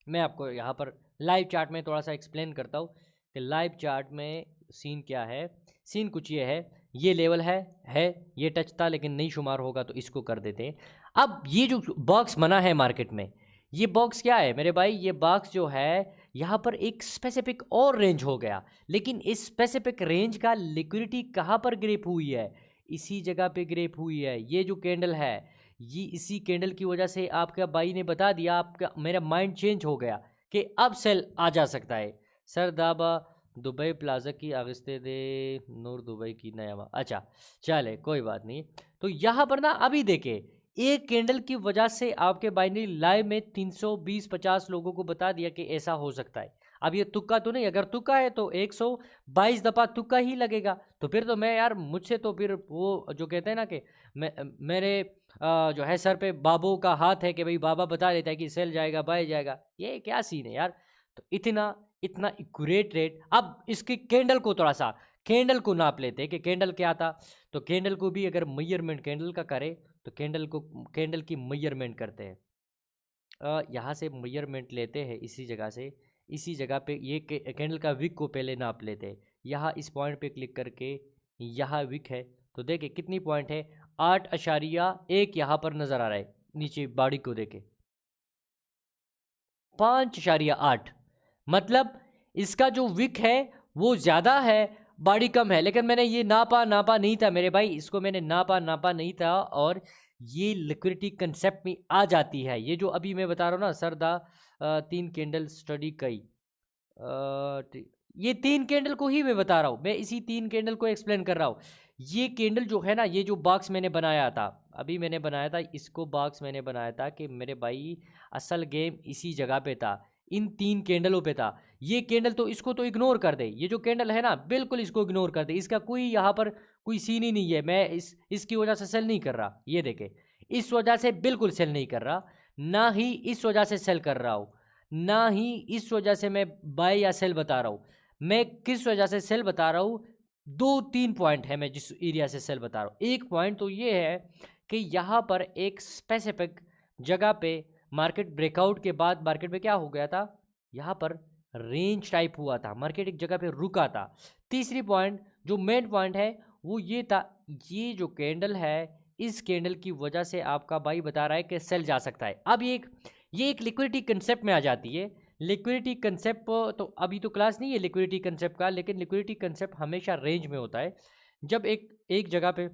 मैं आपको यहाँ पर लाइव चार्ट में थोड़ा सा एक्सप्लेन करता हूँ कि लाइव चार्ट में सीन क्या है। सीन कुछ ये है, ये लेवल है ये टच था लेकिन नहीं शुमार होगा तो इसको कर देते हैं। अब ये जो बॉक्स बना है मार्केट में, ये बॉक्स क्या है मेरे भाई? ये बॉक्स जो है यहाँ पर एक स्पेसिफिक और रेंज हो गया, लेकिन इस स्पेसिफिक रेंज का लिक्विडिटी कहाँ पर ग्रेप हुई है? इसी जगह पे ग्रेप हुई है। ये जो कैंडल है, ये इसी कैंडल की वजह से आपका भाई ने बता दिया, आपका मेरा माइंड चेंज हो गया कि अब सेल आ जा सकता है। सर दाबा दुबई प्लाजा की आगिस्ते दे नूर दुबई की नया, अच्छा चले कोई बात नहीं। तो यहाँ पर ना अभी देखे, एक कैंडल की वजह से आपके भाई ने लाइव में 320-50 लोगों को बता दिया कि ऐसा हो सकता है। अब ये तुक्का तो नहीं, अगर तुक्का है तो 122 दफ़ा तुक्का ही लगेगा। तो फिर तो मैं यार, मुझसे तो फिर वो जो कहते हैं ना कि मेरे जो है सर पे बाबू का हाथ है कि भाई बाबा बता देता है कि सेल जाएगा बाय जाएगा, ये क्या सीन है यार। तो इतना इतना एक्यूरेट रेट। अब इसकी कैंडल को थोड़ा सा, कैंडल को नाप लेते हैं कि कैंडल क्या था। तो कैंडल को भी अगर मेजरमेंट कैंडल का करे तो कैंडल की मेजरमेंट करते हैं। यहाँ से मेजरमेंट लेते हैं, इसी जगह पे ये कैंडल का विक को पहले नाप लेते हैं। यहाँ इस पॉइंट पे क्लिक करके यहाँ विक है तो देखे कितनी पॉइंट है, 8.1 यहाँ पर नज़र आ रहा है। नीचे बॉडी को देखे 5.8, मतलब इसका जो विक है वो ज़्यादा है, बॉडी कम है। लेकिन मैंने ये नापा नहीं था मेरे भाई, इसको मैंने नापा नहीं था, और ये लिक्विडिटी कंसेप्ट में आ जाती है। ये जो अभी मैं बता रहा हूँ ना सरदा 3 कैंडल स्टडी कई, ये 3 कैंडल को ही मैं बता रहा हूँ, मैं इसी 3 कैंडल को एक्सप्लेन कर रहा हूँ। ये कैंडल जो है ना, ये जो बॉक्स मैंने बनाया था, अभी मैंने बनाया था इसको, बॉक्स मैंने बनाया था कि मेरे भाई असल गेम इसी जगह पे था, इन 3 कैंडलों पे था। ये कैंडल तो इसको तो इग्नोर कर दे, ये जो कैंडल है ना बिल्कुल इसको इग्नोर कर दे, इसका कोई यहाँ पर कोई सीन ही नहीं है। मैं इसकी वजह से सेल नहीं कर रहा, ये देखे इस वजह से बिल्कुल सेल नहीं कर रहा, ना ही इस वजह से सेल कर रहा हूँ, ना ही इस वजह से मैं बाय या सेल बता रहा हूँ। मैं किस वजह से सेल बता रहा हूँ, 2-3 पॉइंट है मैं जिस एरिया से सेल बता रहा हूँ। एक पॉइंट तो ये है कि यहाँ पर एक स्पेसिफिक जगह पे मार्केट ब्रेकआउट के बाद मार्केट में क्या हो गया था, यहाँ पर रेंज टाइप हुआ था, मार्केट एक जगह पे रुका था। तीसरी पॉइंट जो मेन पॉइंट है वो ये था, ये जो कैंडल है इस कैंडल की वजह से आपका भाई बता रहा है कि सेल जा सकता है। अब ये एक लिक्विडिटी कंसेप्ट में आ जाती है। लिक्विडिटी कंसेप्ट तो अभी तो क्लास नहीं है लिक्विडिटी कंसेप्ट का, लेकिन लिक्विडिटी कंसेप्ट हमेशा रेंज में होता है। जब एक जगह पे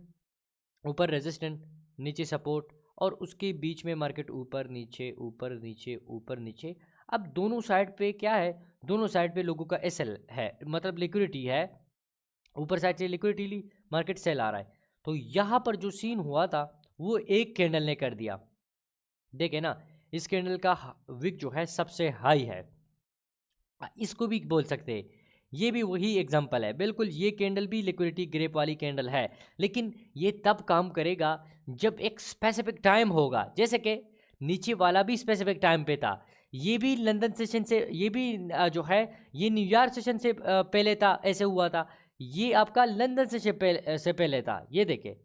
ऊपर रेजिस्टेंट, नीचे सपोर्ट, और उसके बीच में मार्केट ऊपर नीचे ऊपर नीचे ऊपर नीचे। अब दोनों साइड पे क्या है, दोनों साइड पे लोगों का एसएल है, मतलब लिक्विडिटी है। ऊपर साइड से लिक्विडिटी ली, मार्केट सेल आ रहा है। तो यहाँ पर जो सीन हुआ था वो एक कैंडल ने कर दिया। देखे ना, इस कैंडल का विक जो है सबसे हाई है, इसको भी बोल सकते हैं, ये भी वही एग्जांपल है बिल्कुल। ये कैंडल भी लिक्विडिटी ग्रेप वाली कैंडल है, लेकिन ये तब काम करेगा जब एक स्पेसिफिक टाइम होगा। जैसे कि नीचे वाला भी स्पेसिफिक टाइम पे था, ये भी लंदन सेशन से, ये भी जो है ये न्यूयॉर्क सेशन से पहले था, ऐसे हुआ था। ये आपका लंदन से पहले था। ये देखे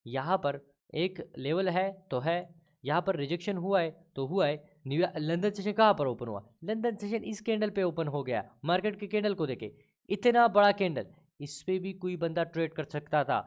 यहाँ पर एक लेवल है तो है, यहाँ पर रिजेक्शन हुआ है तो हुआ है। लंदन सेशन कहाँ पर ओपन हुआ, लंदन सेशन इस कैंडल पे ओपन हो गया। मार्केट के कैंडल को देखे, इतना बड़ा कैंडल, इस पे भी कोई बंदा ट्रेड कर सकता था,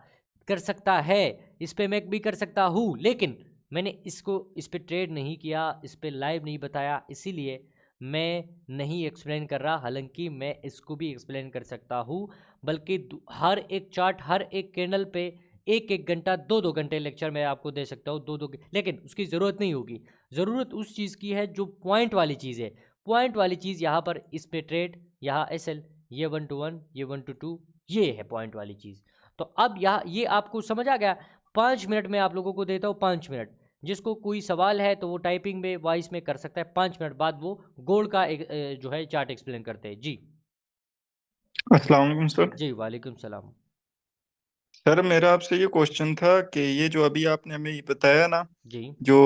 कर सकता है, इस पे मैं भी कर सकता हूँ, लेकिन मैंने इस पे ट्रेड नहीं किया, इस पे लाइव नहीं बताया, इसीलिए मैं नहीं एक्सप्लेन कर रहा। हालांकि मैं इसको भी एक्सप्लेन कर सकता हूँ, बल्कि हर एक चार्ट, हर एक कैंडल पे एक एक घंटा 2-2 घंटे लेक्चर मैं आपको दे सकता हूँ, 2-2 लेकिन उसकी ज़रूरत नहीं होगी। ज़रूरत उस चीज़ की है जो पॉइंट वाली चीज़ है। पॉइंट वाली चीज़ यहाँ पर इस पे ट्रेड, यहाँ एसएल, ये 1 to 1, ये 1 to 2, ये है पॉइंट वाली चीज़। तो अब यहाँ ये आपको समझ आ गया। 5 मिनट में आप लोगों को देता हूँ, 5 मिनट। जिसको कोई सवाल है तो वो टाइपिंग में वॉइस में कर सकता है। 5 मिनट बाद वो गोल्ड का जो है चार्ट एक्सप्लेन करते हैं। जी अस्सलाम वालेकुम सर। जी, वालेकुम सलाम। सर मेरा आपसे ये क्वेश्चन था कि ये जो अभी आपने हमें ये बताया ना, जी जो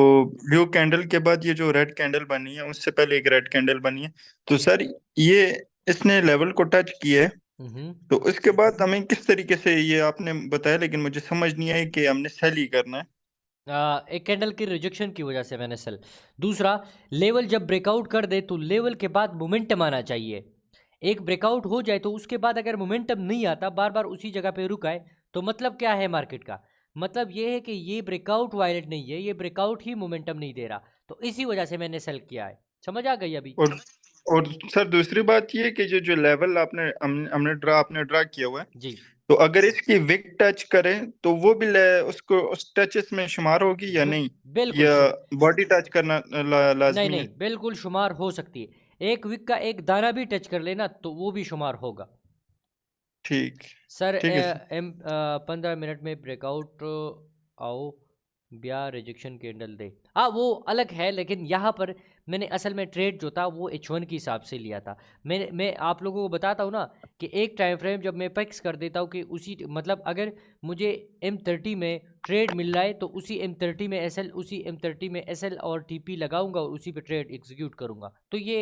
ब्लू कैंडल के बाद ये जो रेड कैंडल बनी है, उससे पहले एक रेड कैंडल बनी है, तो सर ये इसने लेवल को टच किया है, हम्म। तो उसके बाद हमें किस तरीके से, ये आपने बताया लेकिन मुझे समझ नहीं आई कि हमने सेल ही करना है। एक कैंडल की रिजेक्शन की वजह से मैंने सेल। दूसरा, लेवल जब ब्रेकआउट कर दे तो लेवल के बाद मोमेंटम आना चाहिए। एक ब्रेकआउट हो जाए तो उसके बाद अगर मोमेंटम नहीं आता, बार बार उसी जगह पे रुका है, तो मतलब क्या है मार्केट का? मतलब ये है कि ये ब्रेकआउट वायलेट नहीं है, ये ब्रेकआउट ही मोमेंटम नहीं दे रहा। तो इसी वजह से मैंने सेल किया है। समझ आ गई अभी? और सर दूसरी बात ये कि जो जो लेवल आपने ड्रा किया हुआ है, जी तो अगर इसकी विक टच करे तो वो भी उसको उस टचेस में शुमार होगी या नहीं, बिल्कुल या बॉडी टच करना नहीं लाजमी नहीं, है? बिल्कुल शुमार हो सकती है। एक विक का एक दाना भी टच कर लेना तो वो भी शुमार होगा। ठीक सर ठीक है सर। 15 मिनट में ब्रेकआउट आओ, ब्या रिजेक्शन कैंडल दे। वो अलग है, लेकिन यहाँ पर मैंने असल में ट्रेड जो था वो H1 के हिसाब से लिया था। मैं आप लोगों को बताता हूँ ना कि एक टाइम फ्रेम जब मैं फिक्स कर देता हूँ कि उसी मतलब अगर मुझे M30 में ट्रेड मिल रहा है तो उसी M30 में SL, उसी M30 में SL और TP लगाऊंगा और उसी पे ट्रेड एग्जीक्यूट करूंगा। तो ये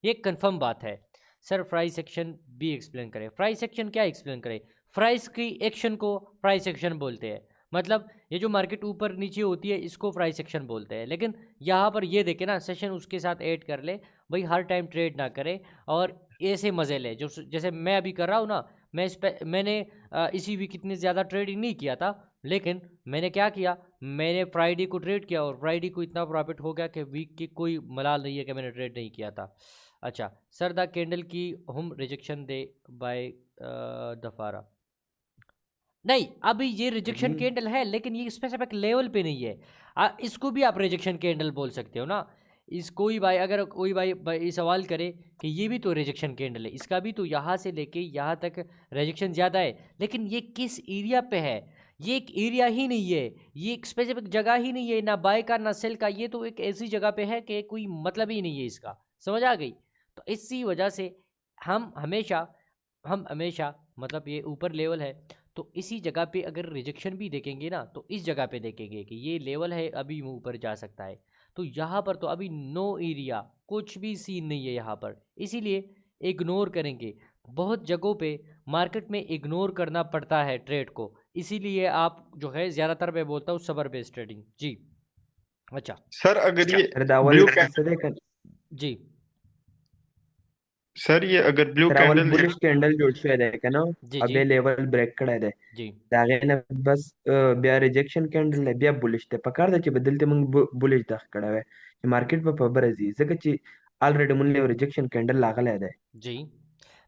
एक कंफर्म बात है। सर प्राइस एक्शन भी एक्सप्लेन करें। प्राइस एक्शन क्या एक्सप्लेन करें? प्राइस की एक्शन को प्राइस एक्शन बोलते हैं। मतलब ये जो मार्केट ऊपर नीचे होती है इसको प्राइस एक्शन बोलते हैं। लेकिन यहाँ पर ये देखे ना, सेशन उसके साथ ऐड कर ले भाई, हर टाइम ट्रेड ना करे और ऐसे मज़े ले जो जैसे मैं अभी कर रहा हूँ ना। मैंने इसी वीक इतनी ज़्यादा ट्रेडिंग नहीं किया था, लेकिन मैंने क्या किया, मैंने फ्राइडे को ट्रेड किया और फ्राइडे को इतना प्रॉफिट हो गया कि वीक की कोई मलाल नहीं है कि मैंने ट्रेड नहीं किया था। अच्छा सर, द कैंडल की हम रिजेक्शन दे बाय दफारा। नहीं, अभी ये रिजेक्शन कैंडल है लेकिन ये स्पेसिफिक लेवल पे नहीं है। इसको भी आप रिजेक्शन कैंडल बोल सकते हो ना। इसको ही भाई, अगर कोई भाई सवाल करे कि ये भी तो रिजेक्शन कैंडल है, इसका भी तो यहाँ से लेके यहाँ तक रिजेक्शन ज़्यादा है, लेकिन ये किस एरिया पे है? ये एक एरिया ही नहीं है, ये एक स्पेसिफिक जगह ही नहीं है, ना बाय का ना सेल का। ये तो एक ऐसी जगह पे है कि कोई मतलब ही नहीं है इसका। समझ आ गई? तो इसी वजह से हम हमेशा मतलब ये ऊपर लेवल है तो इसी जगह पे अगर रिजेक्शन भी देखेंगे ना तो इस जगह पे देखेंगे कि ये लेवल है, अभी ऊपर जा सकता है। तो यहाँ पर तो अभी नो एरिया, कुछ भी सीन नहीं है यहाँ पर, इसीलिए इग्नोर करेंगे। बहुत जगहों पे मार्केट में इग्नोर करना पड़ता है ट्रेड को, इसीलिए आप जो है ज़्यादातर मैं बोलता हूँ सबर बेस्ड ट्रेडिंग। जी अच्छा सर अगर ये सर दावल ब्लू सर एक जी सर ये अगर ब्लू सर अवल कैंडल बुलिश कैंडल जोಡ್ಸೋದಕ್ಕೇನೋ जी जी ಅಬೇ ಲೆವೆಲ್ ಬ್ರೇಕ್ ಕಡೆ जी दागेना बस बिया रिजेक्शन कैंडल ने बिया बुलिश ते पकार दे बदलते मंग बुलिश दाख कडावे मार्केट पे पबर जी जगची ऑलरेडी मुन्ने रिजेक्शन कैंडल लागले है जी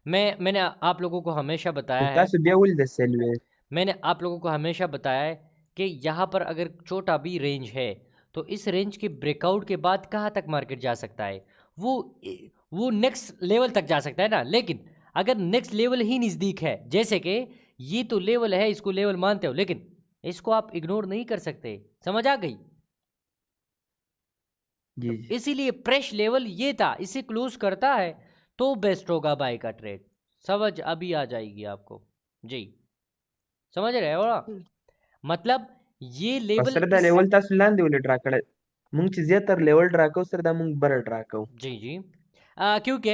मैंने आप लोगों को हमेशा बताया है, उतास बिया उल दे सेलवे मैंने आप लोगों को हमेशा बताया है कि यहाँ पर अगर छोटा भी रेंज है तो इस रेंज के ब्रेकआउट के बाद कहाँ तक मार्केट जा सकता है? वो नेक्स्ट लेवल तक जा सकता है ना। लेकिन अगर नेक्स्ट लेवल ही नज़दीक है, जैसे कि ये तो लेवल है, इसको लेवल मानते हो, लेकिन इसको आप इग्नोर नहीं कर सकते। समझ आ गई? जी तो इसीलिए फ्रेश लेवल ये था, इसे क्लोज करता है तो बेस्ट होगा बाय का ट्रेड। समझ अभी आ जाएगी आपको? जी समझ रहे हो ना? मतलब ये लेवल सर दा लेवल तास लांदे उले ड्रा कड़े मुंग चीज़ तर लेवल ड्रा को सर दा मुंग बर ड्रा को जी जी क्योंकि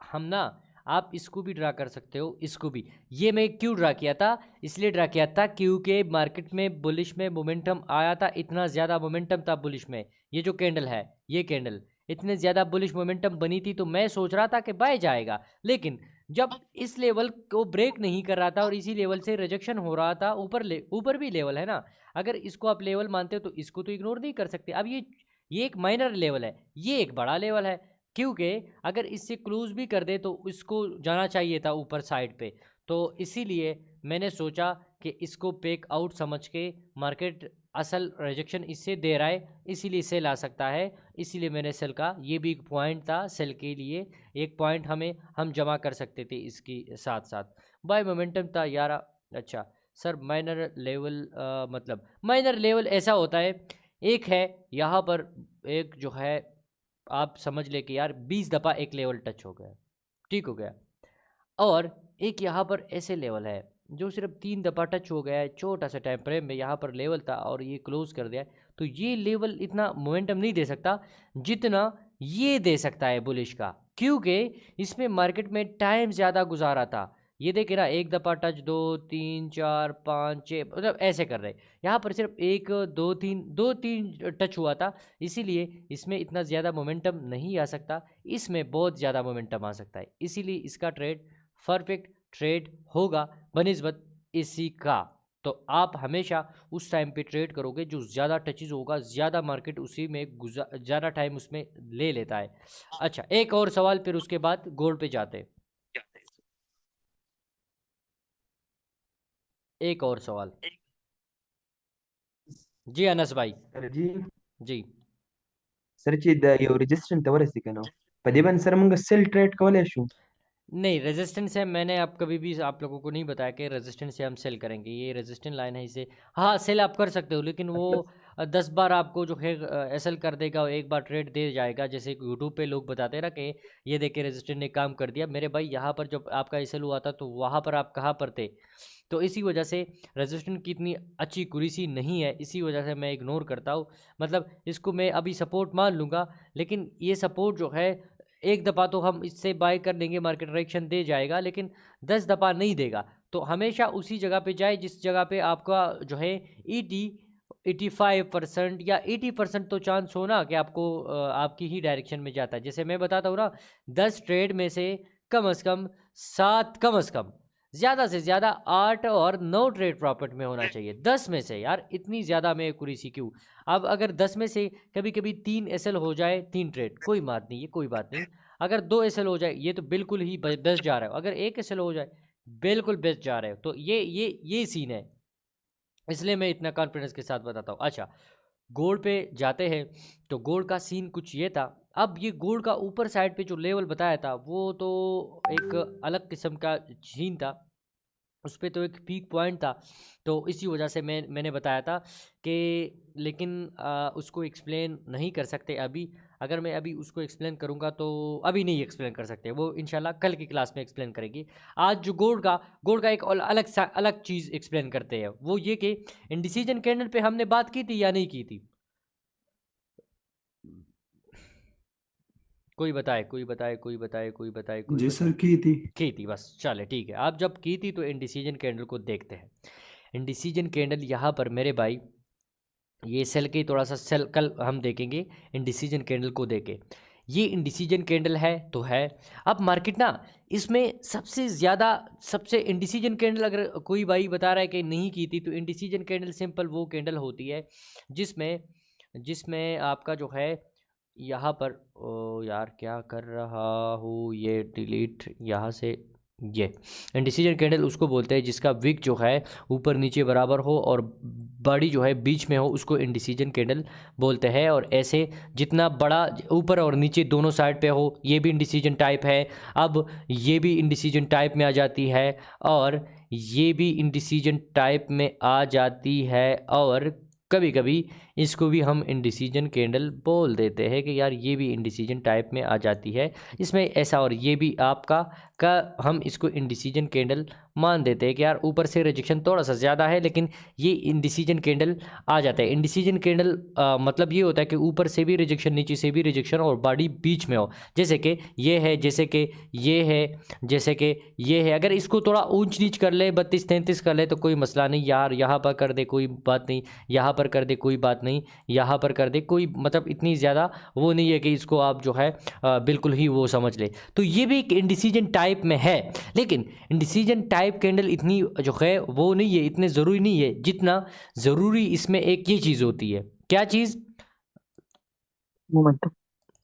हम ना, आप इसको भी ड्रा कर सकते हो, इसको भी। ये मैं क्यों ड्रा किया था? इसलिए ड्रा किया था क्योंकि मार्केट में बुलिश में मोमेंटम आया था, इतना ज़्यादा मोमेंटम था बुलिश में। ये जो कैंडल है, ये कैंडल इतने ज़्यादा बुलिश मोमेंटम बनी थी तो मैं सोच रहा था कि बाय जाएगा, लेकिन जब इस लेवल को ब्रेक नहीं कर रहा था और इसी लेवल से रिजेक्शन हो रहा था, ऊपर भी लेवल है ना। अगर इसको आप लेवल मानते हो तो इसको तो इग्नोर नहीं कर सकते। अब ये एक माइनर लेवल है, ये एक बड़ा लेवल है। क्योंकि अगर इससे क्लोज भी कर दे तो इसको जाना चाहिए था ऊपर साइड पे। तो इसीलिए मैंने सोचा कि इसको पेक आउट समझ के मार्केट असल रिजेक्शन इससे दे रहा है, इसीलिए सेल आ सकता है, इसीलिए मैंने सेल का, ये भी एक पॉइंट था सेल के लिए, एक पॉइंट हम जमा कर सकते थे इसकी साथ साथ। बाय मोमेंटम था यार। अच्छा सर माइनर लेवल मतलब माइनर लेवल ऐसा होता है, एक है यहाँ पर, एक जो है आप समझ ले कि यार 20 दफ़ा एक लेवल टच हो गया, ठीक हो गया, और एक यहाँ पर ऐसे लेवल है जो सिर्फ 3 दफ़ा टच हो गया है, छोटा सा टाइम फ्रेम में यहाँ पर लेवल था और ये क्लोज कर दिया है। तो ये लेवल इतना मोमेंटम नहीं दे सकता जितना ये दे सकता है बुलिश का, क्योंकि इसमें मार्केट में टाइम ज़्यादा गुजारा था। ये देखे ना, एक दफ़ा टच, 2 3 4 5 6, मतलब ऐसे कर रहे। यहाँ पर सिर्फ 1 2 3 टच हुआ था, इसीलिए इसमें इतना ज़्यादा मोमेंटम नहीं आ सकता, इसमें बहुत ज़्यादा मोमेंटम आ सकता है, इसीलिए इसका ट्रेड परफेक्ट ट्रेड होगा बनिस्बत इसी का। तो आप हमेशा उस टाइम पे ट्रेड करोगे जो ज़्यादा टचेज होगा, ज़्यादा मार्केट उसी में ज़्यादा टाइम उसमें ले लेता है। अच्छा एक और सवाल, फिर उसके बाद गोल्ड पे जाते हैं। एक और सवाल जी अनस भाई। Sarji, जी Sarji da yo resistance tawara sikano. Padiban sir munga sell trade kawale shu. नहीं, रेजिस्टेंस है, मैंने आप कभी भी आप लोगों को नहीं बताया कि रेजिस्टेंस से हम सेल करेंगे, ये रेजिस्टेंट लाइन है, इसे हाँ सेल आप कर सकते हो, लेकिन वो मतलब 10 बार आपको जो है एसएल कर देगा और एक बार ट्रेड दे जाएगा। जैसे यूट्यूब पे लोग बताते हैं ना कि ये देखे रेजिस्टेंट ने काम कर दिया। मेरे भाई यहाँ पर जब आपका एसएल हुआ था तो वहाँ पर आप कहाँ पर थे? तो इसी वजह से रेजिस्टेंट की इतनी अच्छी कुरीसी नहीं है, इसी वजह से मैं इग्नोर करता हूँ। मतलब इसको मैं अभी सपोर्ट मान लूँगा, लेकिन ये सपोर्ट जो है एक दफ़ा तो हम इससे बाय कर लेंगे, मार्केट डायरेक्शन दे जाएगा, लेकिन 10 दफ़ा नहीं देगा। तो हमेशा उसी जगह पे जाए जिस जगह पे आपका जो है 85% या 80% तो चांस हो ना कि आपको आपकी ही डायरेक्शन में जाता है। जैसे मैं बताता हूँ ना, 10 ट्रेड में से कम से कम 7, कम से कम ज़्यादा से ज़्यादा 8 और 9 ट्रेड प्रॉफिट में होना चाहिए 10 में से। यार इतनी ज़्यादा मैं कुरीसी क्यों? अब अगर 10 में से कभी कभी 3 एसएल हो जाए, 3 ट्रेड कोई बात नहीं, ये कोई बात नहीं। अगर 2 एसएल हो जाए ये तो बिल्कुल ही बेस्ट जा रहा है, अगर 1 एसएल हो जाए बिल्कुल बेस्ट जा रहे हो। तो ये सीन है, इसलिए मैं इतना कॉन्फिडेंस के साथ बताता हूँ। अच्छा गोल्ड पे जाते हैं, तो गोल्ड का सीन कुछ ये था। अब ये गोल्ड का ऊपर साइड पे जो लेवल बताया था वो तो एक अलग किस्म का सीन था, उस पर तो एक पीक पॉइंट था। तो इसी वजह से मैंने बताया था कि लेकिन उसको एक्सप्लेन नहीं कर सकते अभी। अगर मैं अभी उसको एक्सप्लेन करूँगा तो अभी नहीं एक्सप्लेन कर सकते, वो इंशाल्लाह कल की क्लास में एक्सप्लेन करेंगे। आज जो गोल्ड का एक अलग चीज़ एक्सप्लेन करते हैं, वो ये कि इंडिसीजन कैंडल पे हमने बात की थी या नहीं की थी? कोई बताए कोई बताए कोई बताए कोई बताए कोई जी बताए। सर की थी बस, चले ठीक है। आप जब की थी तो इंडिसीजन कैंडल को देखते हैं। इंडिसीजन कैंडल यहाँ पर मेरे भाई ये सेल के थोड़ा सा सेल कल हम देखेंगे इंडिसीजन कैंडल को देके। ये इंडिसीजन कैंडल है तो है। अब मार्केट ना इसमें सबसे इंडिसीजन कैंडल अगर कोई भाई बता रहा है कि नहीं की थी, तो इंडिसीजन कैंडल सिंपल वो कैंडल होती है जिसमें आपका जो है यहाँ पर ओ यार क्या कर रहा हूँ, ये डिलीट यहाँ से। ये इंडिसीजन कैंडल उसको बोलते हैं जिसका विक जो है ऊपर नीचे बराबर हो और बॉडी जो है बीच में हो, उसको इंडिसीजन कैंडल बोलते हैं। और ऐसे जितना बड़ा ऊपर और नीचे दोनों साइड पे हो, ये भी इंडिसीजन टाइप है। अब ये भी इंडिसीजन टाइप में आ जाती है और ये भी इंडिसीजन टाइप में आ जाती है, और कभी कभी इसको भी हम इंडिसीजन कैंडल बोल देते हैं कि यार ये भी इंडिसीजन टाइप में आ जाती है इसमें ऐसा। और ये भी आपका हम इसको इंडिसीजन कैंडल मान देते हैं कि यार ऊपर से रिजेक्शन थोड़ा सा ज़्यादा है, लेकिन ये इंडिसीजन कैंडल आ जाता है। इंडिसीजन कैंडल मतलब ये होता है कि ऊपर से भी रिजेक्शन, नीचे से भी रिजेक्शन और बॉडी बीच में हो। जैसे कि ये है, जैसे कि ये है, जैसे कि ये है। अगर इसको थोड़ा ऊंच नीच कर ले, 32-33 कर ले तो कोई मसला नहीं यार, यहाँ पर कर दे कोई बात नहीं, यहाँ पर कर दे कोई बात नहीं, यहाँ पर कर दे कोई, मतलब इतनी ज़्यादा वो नहीं है कि इसको आप जो है बिल्कुल ही वो समझ ले। तो ये भी एक इंडिसीजन टाइप में है, लेकिन इंडिसीजन टाइप कैंडल इतनी जो है वो नहीं है, इतने ज़रूरी नहीं है जितना ज़रूरी इसमें एक ये चीज़ होती है। क्या चीज़?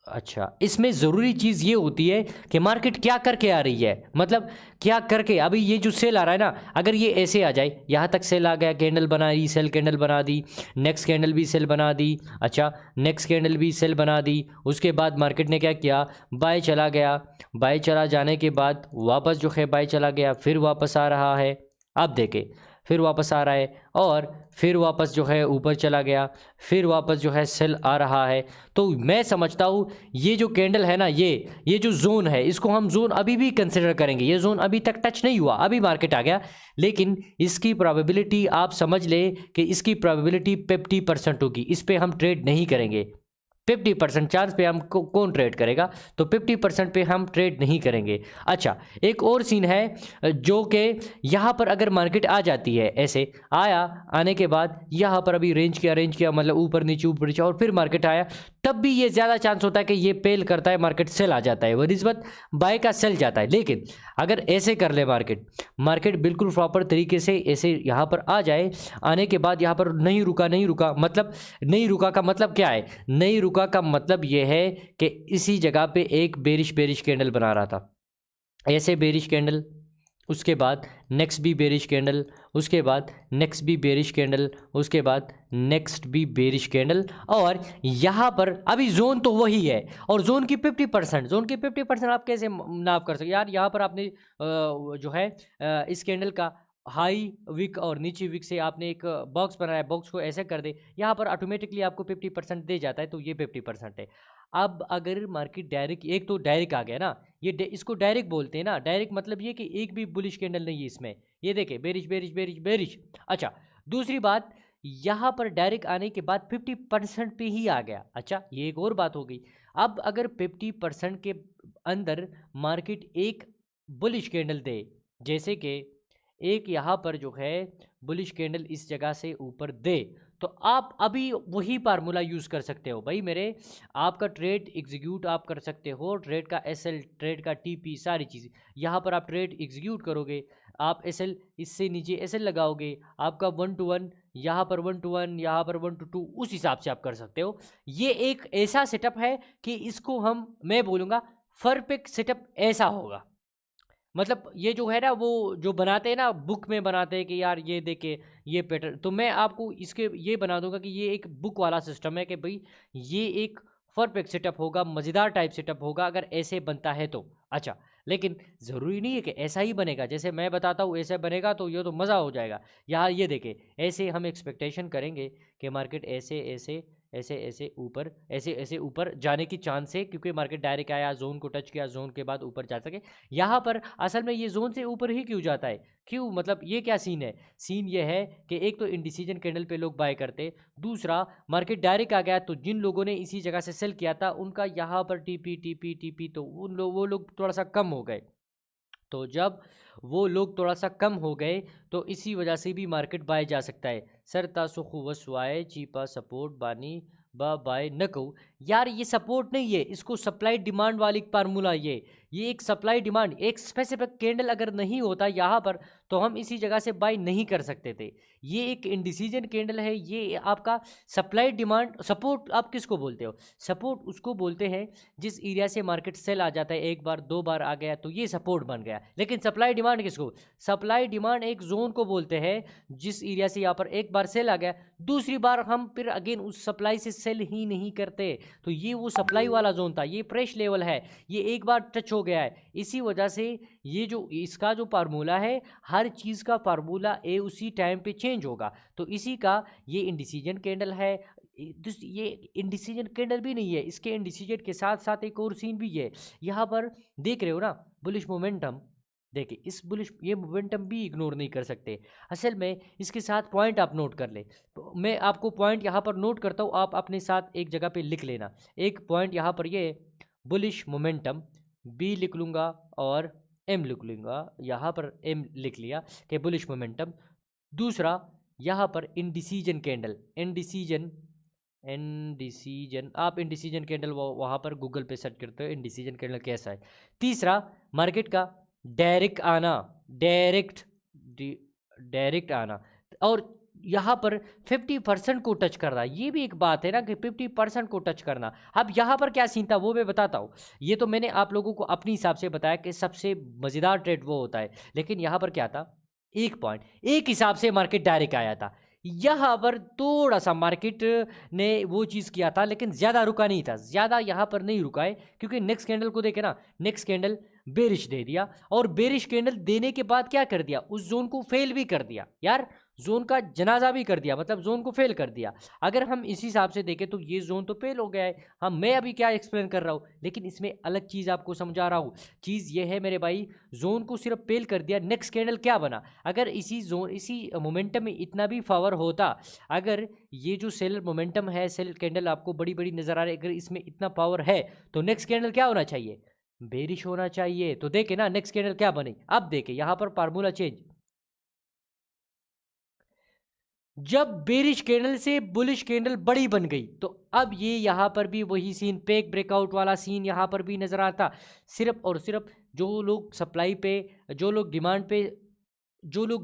अच्छा, इसमें ज़रूरी चीज़ ये होती है कि मार्केट क्या करके आ रही है, मतलब क्या करके। अभी ये जो सेल आ रहा है ना, अगर ये ऐसे आ जाए, यहाँ तक सेल आ गया, कैंडल बना दी, सेल कैंडल बना दी, नेक्स्ट कैंडल भी सेल बना दी, अच्छा नेक्स्ट कैंडल भी सेल बना दी, उसके बाद मार्केट ने क्या किया, बाय चला गया, बाय चला जाने के बाद वापस जो है बाय चला गया, फिर वापस आ रहा है, आप देखें फिर वापस आ रहा है, और फिर वापस जो है ऊपर चला गया, फिर वापस जो है सेल आ रहा है। तो मैं समझता हूँ ये जो कैंडल है ना, ये जो जोन है, इसको हम जोन अभी भी कंसिडर करेंगे। ये जोन अभी तक टच नहीं हुआ, अभी मार्केट आ गया, लेकिन इसकी प्रोबेबिलिटी आप समझ ले कि इसकी प्रोबेबिलिटी 50% होगी। इस पे हम ट्रेड नहीं करेंगे। 50% चांस पे हम कौन ट्रेड करेगा, तो 50% पे हम ट्रेड नहीं करेंगे। अच्छा, एक और सीन है जो कि यहाँ पर अगर मार्केट आ जाती है, ऐसे आया, आने के बाद यहाँ पर अभी रेंज किया मतलब ऊपर नीचे और फिर मार्केट आया, तब भी ये ज़्यादा चांस होता है कि ये पेल करता है, मार्केट सेल आ जाता है, वो निस्बत बाय का सेल जाता है। लेकिन अगर ऐसे कर ले मार्केट बिल्कुल प्रॉपर तरीके से ऐसे यहाँ पर आ जाए, आने के बाद यहाँ पर नहीं रुका, मतलब नहीं रुका का मतलब क्या है, नहीं रुका का मतलब ये है कि इसी जगह पे एक बेरिश कैंडल बना रहा था, ऐसे बेरिश कैंडल, उसके बाद नेक्स्ट भी बेरिश कैंडल, उसके बाद नेक्स्ट भी बेरिश कैंडल, उसके बाद नेक्स्ट भी बेरिश कैंडल, और यहाँ पर अभी जोन तो वही है, और जोन की 50% आप कैसे नाप कर सकते यार। यहाँ पर आपने जो है इस कैंडल का हाई विक और नीचे विक से आपने एक बॉक्स बनाया, बॉक्स को ऐसे कर दे, यहाँ पर ऑटोमेटिकली आपको 50% दे जाता है, तो ये 50% है। अब अगर मार्केट डायरेक्ट, एक तो डायरेक्ट आ गया ना, ये इसको डायरेक्ट बोलते हैं ना, डायरेक्ट मतलब ये कि एक भी बुलिश कैंडल नहीं है इसमें, ये देखे बेरिश। अच्छा, दूसरी बात, यहाँ पर डायरेक्ट आने के बाद 50% पे ही आ गया। अच्छा, ये एक और बात हो गई। अब अगर 50% के अंदर मार्केट एक बुलिश कैंडल दे, जैसे कि एक यहाँ पर जो है बुलिश कैंडल इस जगह से ऊपर दे, तो आप अभी वही फार्मूला यूज़ कर सकते हो भाई मेरे, आपका ट्रेड एग्जीक्यूट आप कर सकते हो, ट्रेड का एसएल, ट्रेड का टीपी, सारी चीज़ें यहाँ पर आप ट्रेड एग्जीक्यूट करोगे, आप एसएल इससे नीचे एसएल लगाओगे, आपका 1 to 1 यहाँ पर 1 to 1, यहाँ पर 1 to 2, उस हिसाब से आप कर सकते हो। ये एक ऐसा सेटअप है कि इसको मैं बोलूँगा परफेक्ट सेटअप ऐसा होगा। मतलब ये जो है ना, वो जो बनाते हैं ना, बुक में बनाते हैं कि यार ये देखे ये पैटर्न, तो मैं आपको इसके ये बना दूंगा कि ये एक बुक वाला सिस्टम है कि भाई ये एक परफेक्ट सेटअप होगा, मज़ेदार टाइप सेटअप होगा अगर ऐसे बनता है तो। अच्छा, लेकिन ज़रूरी नहीं है कि ऐसा ही बनेगा, जैसे मैं बताता हूँ ऐसे बनेगा तो ये तो मज़ा हो जाएगा। यहाँ ये देखें, ऐसे हम एक्सपेक्टेशन करेंगे कि मार्केट ऐसे ऐसे ऐसे ऐसे ऊपर, ऐसे ऐसे ऊपर जाने की चांस है, क्योंकि मार्केट डायरेक्ट आया, जोन को टच किया, जोन के बाद ऊपर जा सके। यहाँ पर असल में ये जोन से ऊपर ही क्यों जाता है, क्यों, मतलब ये क्या सीन है, सीन ये है कि एक तो इंडिसीजन कैंडल पे लोग बाय करते, दूसरा मार्केट डायरेक्ट आ गया, तो जिन लोगों ने इसी जगह से सेल किया था उनका यहाँ पर टीपी, तो वो लोग थोड़ा सा कम हो गए। तो जब वो लोग थोड़ा सा कम हो गए, तो इसी वजह से भी मार्केट बाय जा सकता है। सरता सुखु वसवाए चीपा सपोर्ट बानी बाय न कहूँ यार, ये सपोर्ट नहीं है, इसको सप्लाई डिमांड वाली फार्मूला, ये एक सप्लाई डिमांड, एक स्पेसिफिक कैंडल अगर नहीं होता यहाँ पर तो हम इसी जगह से बाय नहीं कर सकते थे। ये एक इंडिसीजन कैंडल है, ये आपका सप्लाई डिमांड। सपोर्ट आप किसको बोलते हो, सपोर्ट उसको बोलते हैं जिस एरिया से मार्केट सेल आ जाता है, एक बार दो बार आ गया तो ये सपोर्ट बन गया। लेकिन सप्लाई डिमांड किसको, सप्लाई डिमांड एक जोन को बोलते हैं जिस एरिया से यहाँ पर एक बार सेल आ गया, दूसरी बार हम फिर अगेन उस सप्लाई से सेल ही नहीं करते, तो ये वो सप्लाई वाला जोन था, ये फ्रेश लेवल है, ये एक बार टच हो गया है। इसी वजह से ये जो इसका जो फार्मूला है, हर चीज़ का फार्मूला उसी टाइम पे चेंज होगा। तो इसी का ये इंडिसीजन कैंडल है। ये इंडिसीजन कैंडल भी नहीं है, इसके इंडिसीजन के साथ साथ एक और सीन भी है। यहाँ पर देख रहे हो ना बुलिश मोमेंटम, देखिए इस बुलिश ये मोमेंटम भी इग्नोर नहीं कर सकते। असल में इसके साथ पॉइंट आप नोट कर ले, तो मैं आपको पॉइंट यहाँ पर नोट करता हूँ, आप अपने साथ एक जगह पे लिख लेना। एक पॉइंट यहाँ पर ये बुलिश मोमेंटम बी लिख लूँगा और एम लिख लूँगा, यहाँ पर एम लिख लिया कि बुलिश मोमेंटम। दूसरा यहाँ पर इंडिसीजन कैंडल, इंडिसीजन आप इंडिसीजन कैंडल वहाँ पर गूगल पे सर्च करते हो इंडिसीजन कैंडल कैसा है। तीसरा मार्केट का डायरेक्ट आना, डायरेक्ट आना, और यहाँ पर 50% को टच करना, ये भी एक बात है ना कि 50% को टच करना। अब यहाँ पर क्या सीन था वो मैं बताता हूँ। ये तो मैंने आप लोगों को अपने हिसाब से बताया कि सबसे मज़ेदार ट्रेड वो होता है, लेकिन यहाँ पर क्या था, एक पॉइंट एक हिसाब से मार्केट डायरेक्ट आया था। यहाँ पर थोड़ा सा मार्केट ने वो चीज़ किया था, लेकिन ज़्यादा रुका नहीं था, ज़्यादा यहाँ पर नहीं रुका है, क्योंकि नेक्स्ट कैंडल को देखे ना, नेक्स्ट कैंडल बेरिश दे दिया, और बेरिश कैंडल देने के बाद क्या कर दिया, उस जोन को फेल भी कर दिया यार, जोन का जनाजा भी कर दिया, मतलब जोन को फेल कर दिया। अगर हम इस हिसाब से देखें तो ये जोन तो फेल हो गया है। हाँ, मैं अभी क्या एक्सप्लेन कर रहा हूँ, लेकिन इसमें अलग चीज़ आपको समझा रहा हूँ। चीज़ ये है मेरे भाई, जोन को सिर्फ फेल कर दिया, नेक्स्ट कैंडल क्या बना, अगर इसी जोन इसी मोमेंटम में इतना भी पावर होता, अगर ये जो सेल मोमेंटम है, सेल कैंडल आपको बड़ी बड़ी नज़र आ रही है, अगर इसमें इतना पावर है तो नेक्स्ट कैंडल क्या होना चाहिए, बेरिश होना चाहिए। तो देखे ना नेक्स्ट कैंडल क्या बनी, अब देखे यहाँ पर फार्मूला चेंज, जब बेरिश कैंडल से बुलिश कैंडल बड़ी बन गई, तो अब ये यहाँ पर भी वही सीन, पेक ब्रेकआउट वाला सीन यहाँ पर भी नज़र आता। सिर्फ और सिर्फ जो लोग सप्लाई पे, जो लोग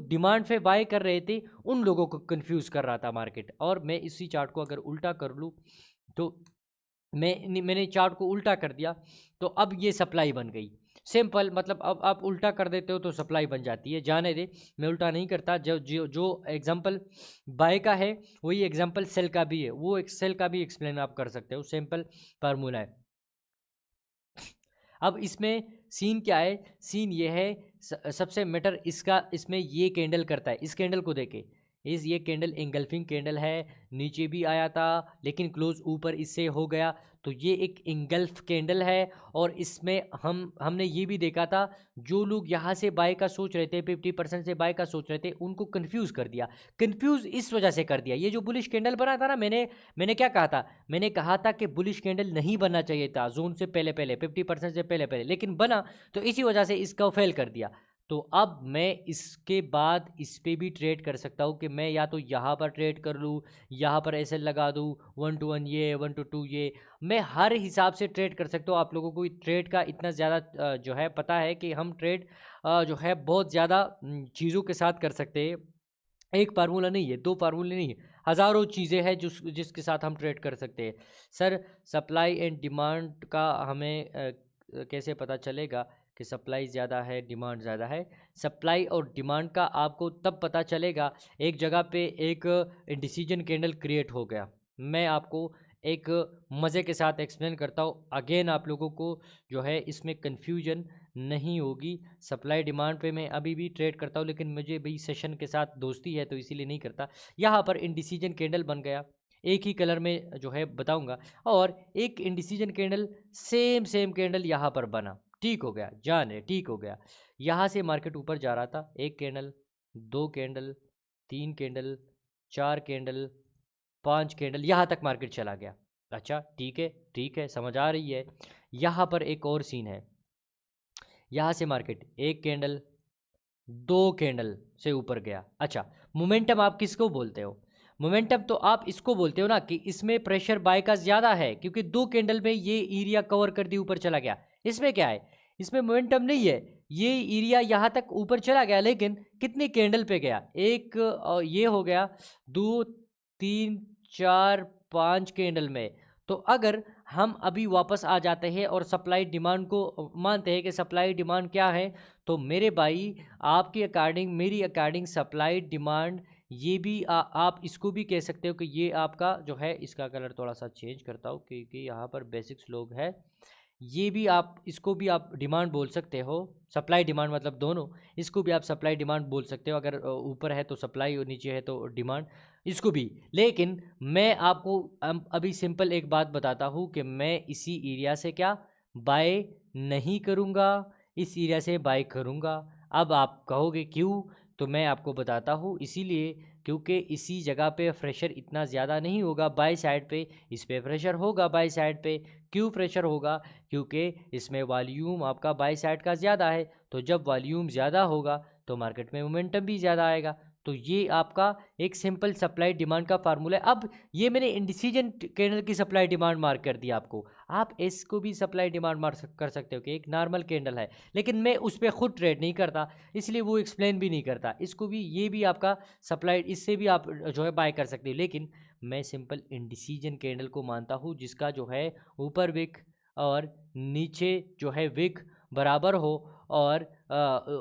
डिमांड पे बाय कर रहे थे, उन लोगों को कंफ्यूज कर रहा था मार्केट। और मैं इसी चार्ट को अगर उल्टा कर लूँ तो मैंने चार्ट को उल्टा कर दिया, तो अब ये सप्लाई बन गई, सिंपल। मतलब अब आप उल्टा कर देते हो तो सप्लाई बन जाती है, जाने दे, मैं उल्टा नहीं करता। जो एग्जांपल बाय का है वही एग्जांपल सेल का भी है, वो सेल का भी एक्सप्लेन आप कर सकते हो, सिंपल फार्मूला है। अब इसमें सीन क्या है, सीन ये है, सबसे मैटर इसमें ये कैंडल करता है, इस कैंडल को देखे, ये कैंडल इंगल्फिंग कैंडल है, नीचे भी आया था लेकिन क्लोज ऊपर इससे हो गया, तो ये एक इंगल्फ कैंडल है। और इसमें हमने ये भी देखा था, जो लोग यहाँ से बाय का सोच रहे थे, 50% से बाय का सोच रहे थे, उनको कंफ्यूज कर दिया। कंफ्यूज इस वजह से कर दिया, ये जो बुलिश कैंडल बना था ना, मैंने क्या कहा था, मैंने कहा था कि बुलिश कैंडल नहीं बनना चाहिए था जोन से पहले 50% से पहले, लेकिन बना, तो इसी वजह से इसका फेल कर दिया। तो अब मैं इसके बाद इस पे भी ट्रेड कर सकता हूँ कि मैं या तो यहाँ पर ट्रेड कर लूँ, यहाँ पर ऐसे लगा दूँ 1 to 1 ये, 1 to 2 ये, मैं हर हिसाब से ट्रेड कर सकता हूँ। आप लोगों को ट्रेड का इतना ज़्यादा जो है पता है कि हम ट्रेड जो है बहुत ज़्यादा चीज़ों के साथ कर सकते हैं, एक फार्मूला नहीं है, 2 फार्मूले नहीं है, हज़ारों चीज़ें हैं जिसके साथ हम ट्रेड कर सकते हैं। सर सप्लाई एंड डिमांड का हमें कैसे पता चलेगा कि सप्लाई ज़्यादा है डिमांड ज़्यादा है? सप्लाई और डिमांड का आपको तब पता चलेगा, एक जगह पे एक इंडिसीजन कैंडल क्रिएट हो गया। मैं आपको एक मज़े के साथ एक्सप्लेन करता हूँ, अगेन आप लोगों को जो है इसमें कन्फ्यूजन नहीं होगी। सप्लाई डिमांड पे मैं अभी भी ट्रेड करता हूँ, लेकिन मुझे भी सेशन के साथ दोस्ती है तो इसीलिए नहीं करता। यहाँ पर इंडिसीजन कैंडल बन गया, एक ही कलर में जो है बताऊँगा, और एक इंडिसीजन कैंडल सेम कैंडल यहाँ पर बना, ठीक हो गया, जाने ठीक हो गया। यहाँ से मार्केट ऊपर जा रहा था, 1 candle, 2 candle, 3 candle, 4 candle, 5 candle, यहाँ तक मार्केट चला गया। अच्छा ठीक है, समझ आ रही है। यहाँ पर एक और सीन है, यहाँ से मार्केट 1 कैंडल, 2 कैंडल से ऊपर गया। अच्छा, मोमेंटम आप किसको बोलते हो? मोमेंटम तो आप इसको बोलते हो ना कि इसमें प्रेशर बाय का ज़्यादा है, क्योंकि 2 कैंडल में ये एरिया कवर कर दी, ऊपर चला गया। इसमें क्या है, इसमें मोमेंटम नहीं है, ये एरिया यहाँ तक ऊपर चला गया, लेकिन कितनी कैंडल पे गया, एक ये हो गया, 2 3 4 5 कैंडल में। तो अगर हम अभी वापस आ जाते हैं और सप्लाई डिमांड को मानते हैं कि सप्लाई डिमांड क्या है, तो मेरे भाई आपकी अकॉर्डिंग, मेरी अकॉर्डिंग सप्लाई डिमांड ये भी आप इसको भी कह सकते हो कि ये आपका जो है, इसका कलर थोड़ा सा चेंज करता हूँ क्योंकि यहाँ पर बेसिक्स लोग हैं, ये भी आप इसको भी आप डिमांड बोल सकते हो, सप्लाई डिमांड मतलब दोनों, इसको भी आप सप्लाई डिमांड बोल सकते हो। अगर ऊपर है तो सप्लाई और नीचे है तो डिमांड, इसको भी। लेकिन मैं आपको अभी सिंपल एक बात बताता हूँ कि मैं इसी एरिया से क्या बाय नहीं करूँगा, इस एरिया से बाय करूँगा। अब आप कहोगे क्यों, तो मैं आपको बताता हूँ, इसीलिए क्योंकि इसी जगह पे प्रेशर इतना ज़्यादा नहीं होगा बाय साइड पे, इस पे प्रेशर होगा बाय साइड पे। क्यों प्रेशर होगा, क्योंकि इसमें वॉल्यूम आपका बाय साइड का ज़्यादा है, तो जब वॉल्यूम ज़्यादा होगा तो मार्केट में मोमेंटम भी ज़्यादा आएगा। तो ये आपका एक सिंपल सप्लाई डिमांड का फार्मूला है। अब ये मैंने इंडिसीजन कैंडल की सप्लाई डिमांड मार्क कर दिया आपको। आप इसको भी सप्लाई डिमांड मार्क कर सकते हो कि एक नॉर्मल कैंडल है, लेकिन मैं उस पर खुद ट्रेड नहीं करता, इसलिए वो एक्सप्लेन भी नहीं करता। इसको भी, ये भी आपका सप्लाई, इससे भी आप जो है बाय कर सकते हो, लेकिन मैं सिंपल इंडिसीजन कैंडल को मानता हूँ जिसका जो है ऊपर विक और नीचे जो है विक बराबर हो और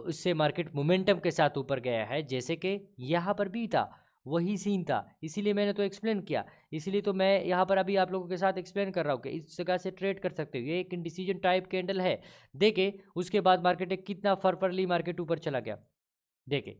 उससे मार्केट मोमेंटम के साथ ऊपर गया है, जैसे कि यहाँ पर भी था, वही सीन था, इसीलिए मैंने तो एक्सप्लेन किया। इसीलिए तो मैं यहाँ पर अभी आप लोगों के साथ एक्सप्लेन कर रहा हूँ कि इस जगह से ट्रेड कर सकते हो। ये एक इंडिसीजन टाइप कैंडल है। देखे उसके बाद मार्केट एक कितना फरफरली मार्केट ऊपर चला गया, देखे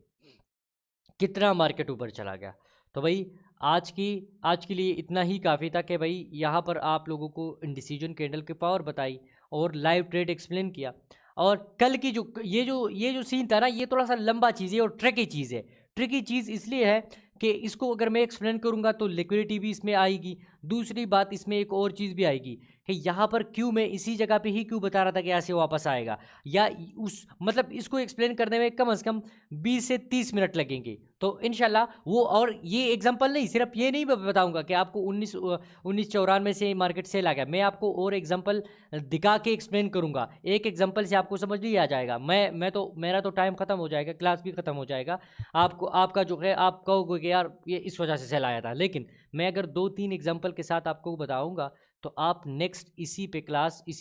कितना मार्केट ऊपर चला गया। तो भाई आज के लिए इतना ही काफ़ी था कि भाई यहाँ पर आप लोगों को इंडिसीजन कैंडल की पावर बताई और लाइव ट्रेड एक्सप्लेन किया। और कल की जो ये जो सीन था ना, ये थोड़ा सा लंबा चीज़ है और ट्रिकी चीज़ है। ट्रिकी चीज़ इसलिए है कि इसको अगर मैं एक्सप्लेन करूँगा तो लिक्विडिटी भी इसमें आएगी। दूसरी बात, इसमें एक और चीज़ भी आएगी कि यहाँ पर क्यों मैं इसी जगह पे ही क्यों बता रहा था कि ऐसे वापस आएगा, या उस मतलब इसको एक्सप्लेन करने में कम से कम 20 से 30 मिनट लगेंगे। तो इंशाल्लाह वो, और ये एग्जांपल नहीं, सिर्फ ये नहीं बताऊंगा कि आपको 1994 से मार्केट सेल आ गया। मैं आपको और एग्जांपल दिखा के एक्सप्लेन करूंगा। एक एग्जांपल से आपको समझ नहीं आ जाएगा। मेरा तो टाइम ख़त्म हो जाएगा, क्लास भी ख़त्म हो जाएगा। आपका जो है, आप कहोगे कि यार ये इस वजह से सेल आया था, लेकिन मैं अगर 2-3 एग्जांपल के साथ आपको बताऊंगा तो आप नेक्स्ट इसी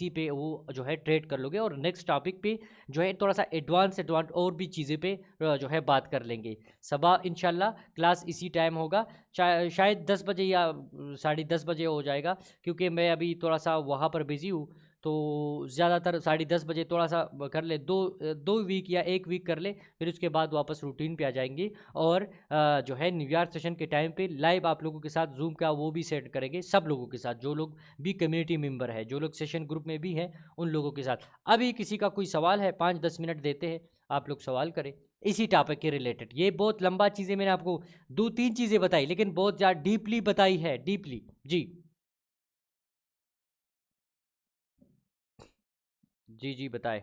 पे वो जो है ट्रेड कर लोगे, और नेक्स्ट टॉपिक पे जो है थोड़ा सा एडवांस और भी चीज़ें पे जो है बात कर लेंगे। सबा इंशाल्लाह क्लास इसी टाइम होगा, शायद 10 बजे या 10:30 बजे हो जाएगा, क्योंकि मैं अभी थोड़ा सा वहाँ पर बिज़ी हूँ। तो ज़्यादातर 10:30 बजे थोड़ा सा कर ले, दो वीक या 1 वीक कर ले, फिर उसके बाद वापस रूटीन पे आ जाएंगे। और जो है न्यू ईयर सेशन के टाइम पे लाइव आप लोगों के साथ जूम का वो भी सेट करेंगे, सब लोगों के साथ, जो लोग भी कम्युनिटी मेंबर है, जो लोग सेशन ग्रुप में भी हैं, उन लोगों के साथ। अभी किसी का कोई सवाल है, 5-10 मिनट देते हैं, आप लोग सवाल करें इसी टॉपिक के रिलेटेड। ये बहुत लंबा चीज़ें मैंने आपको 2-3 चीज़ें बताई, लेकिन बहुत ज़्यादा डीपली बताई है, डीपली। जी बताए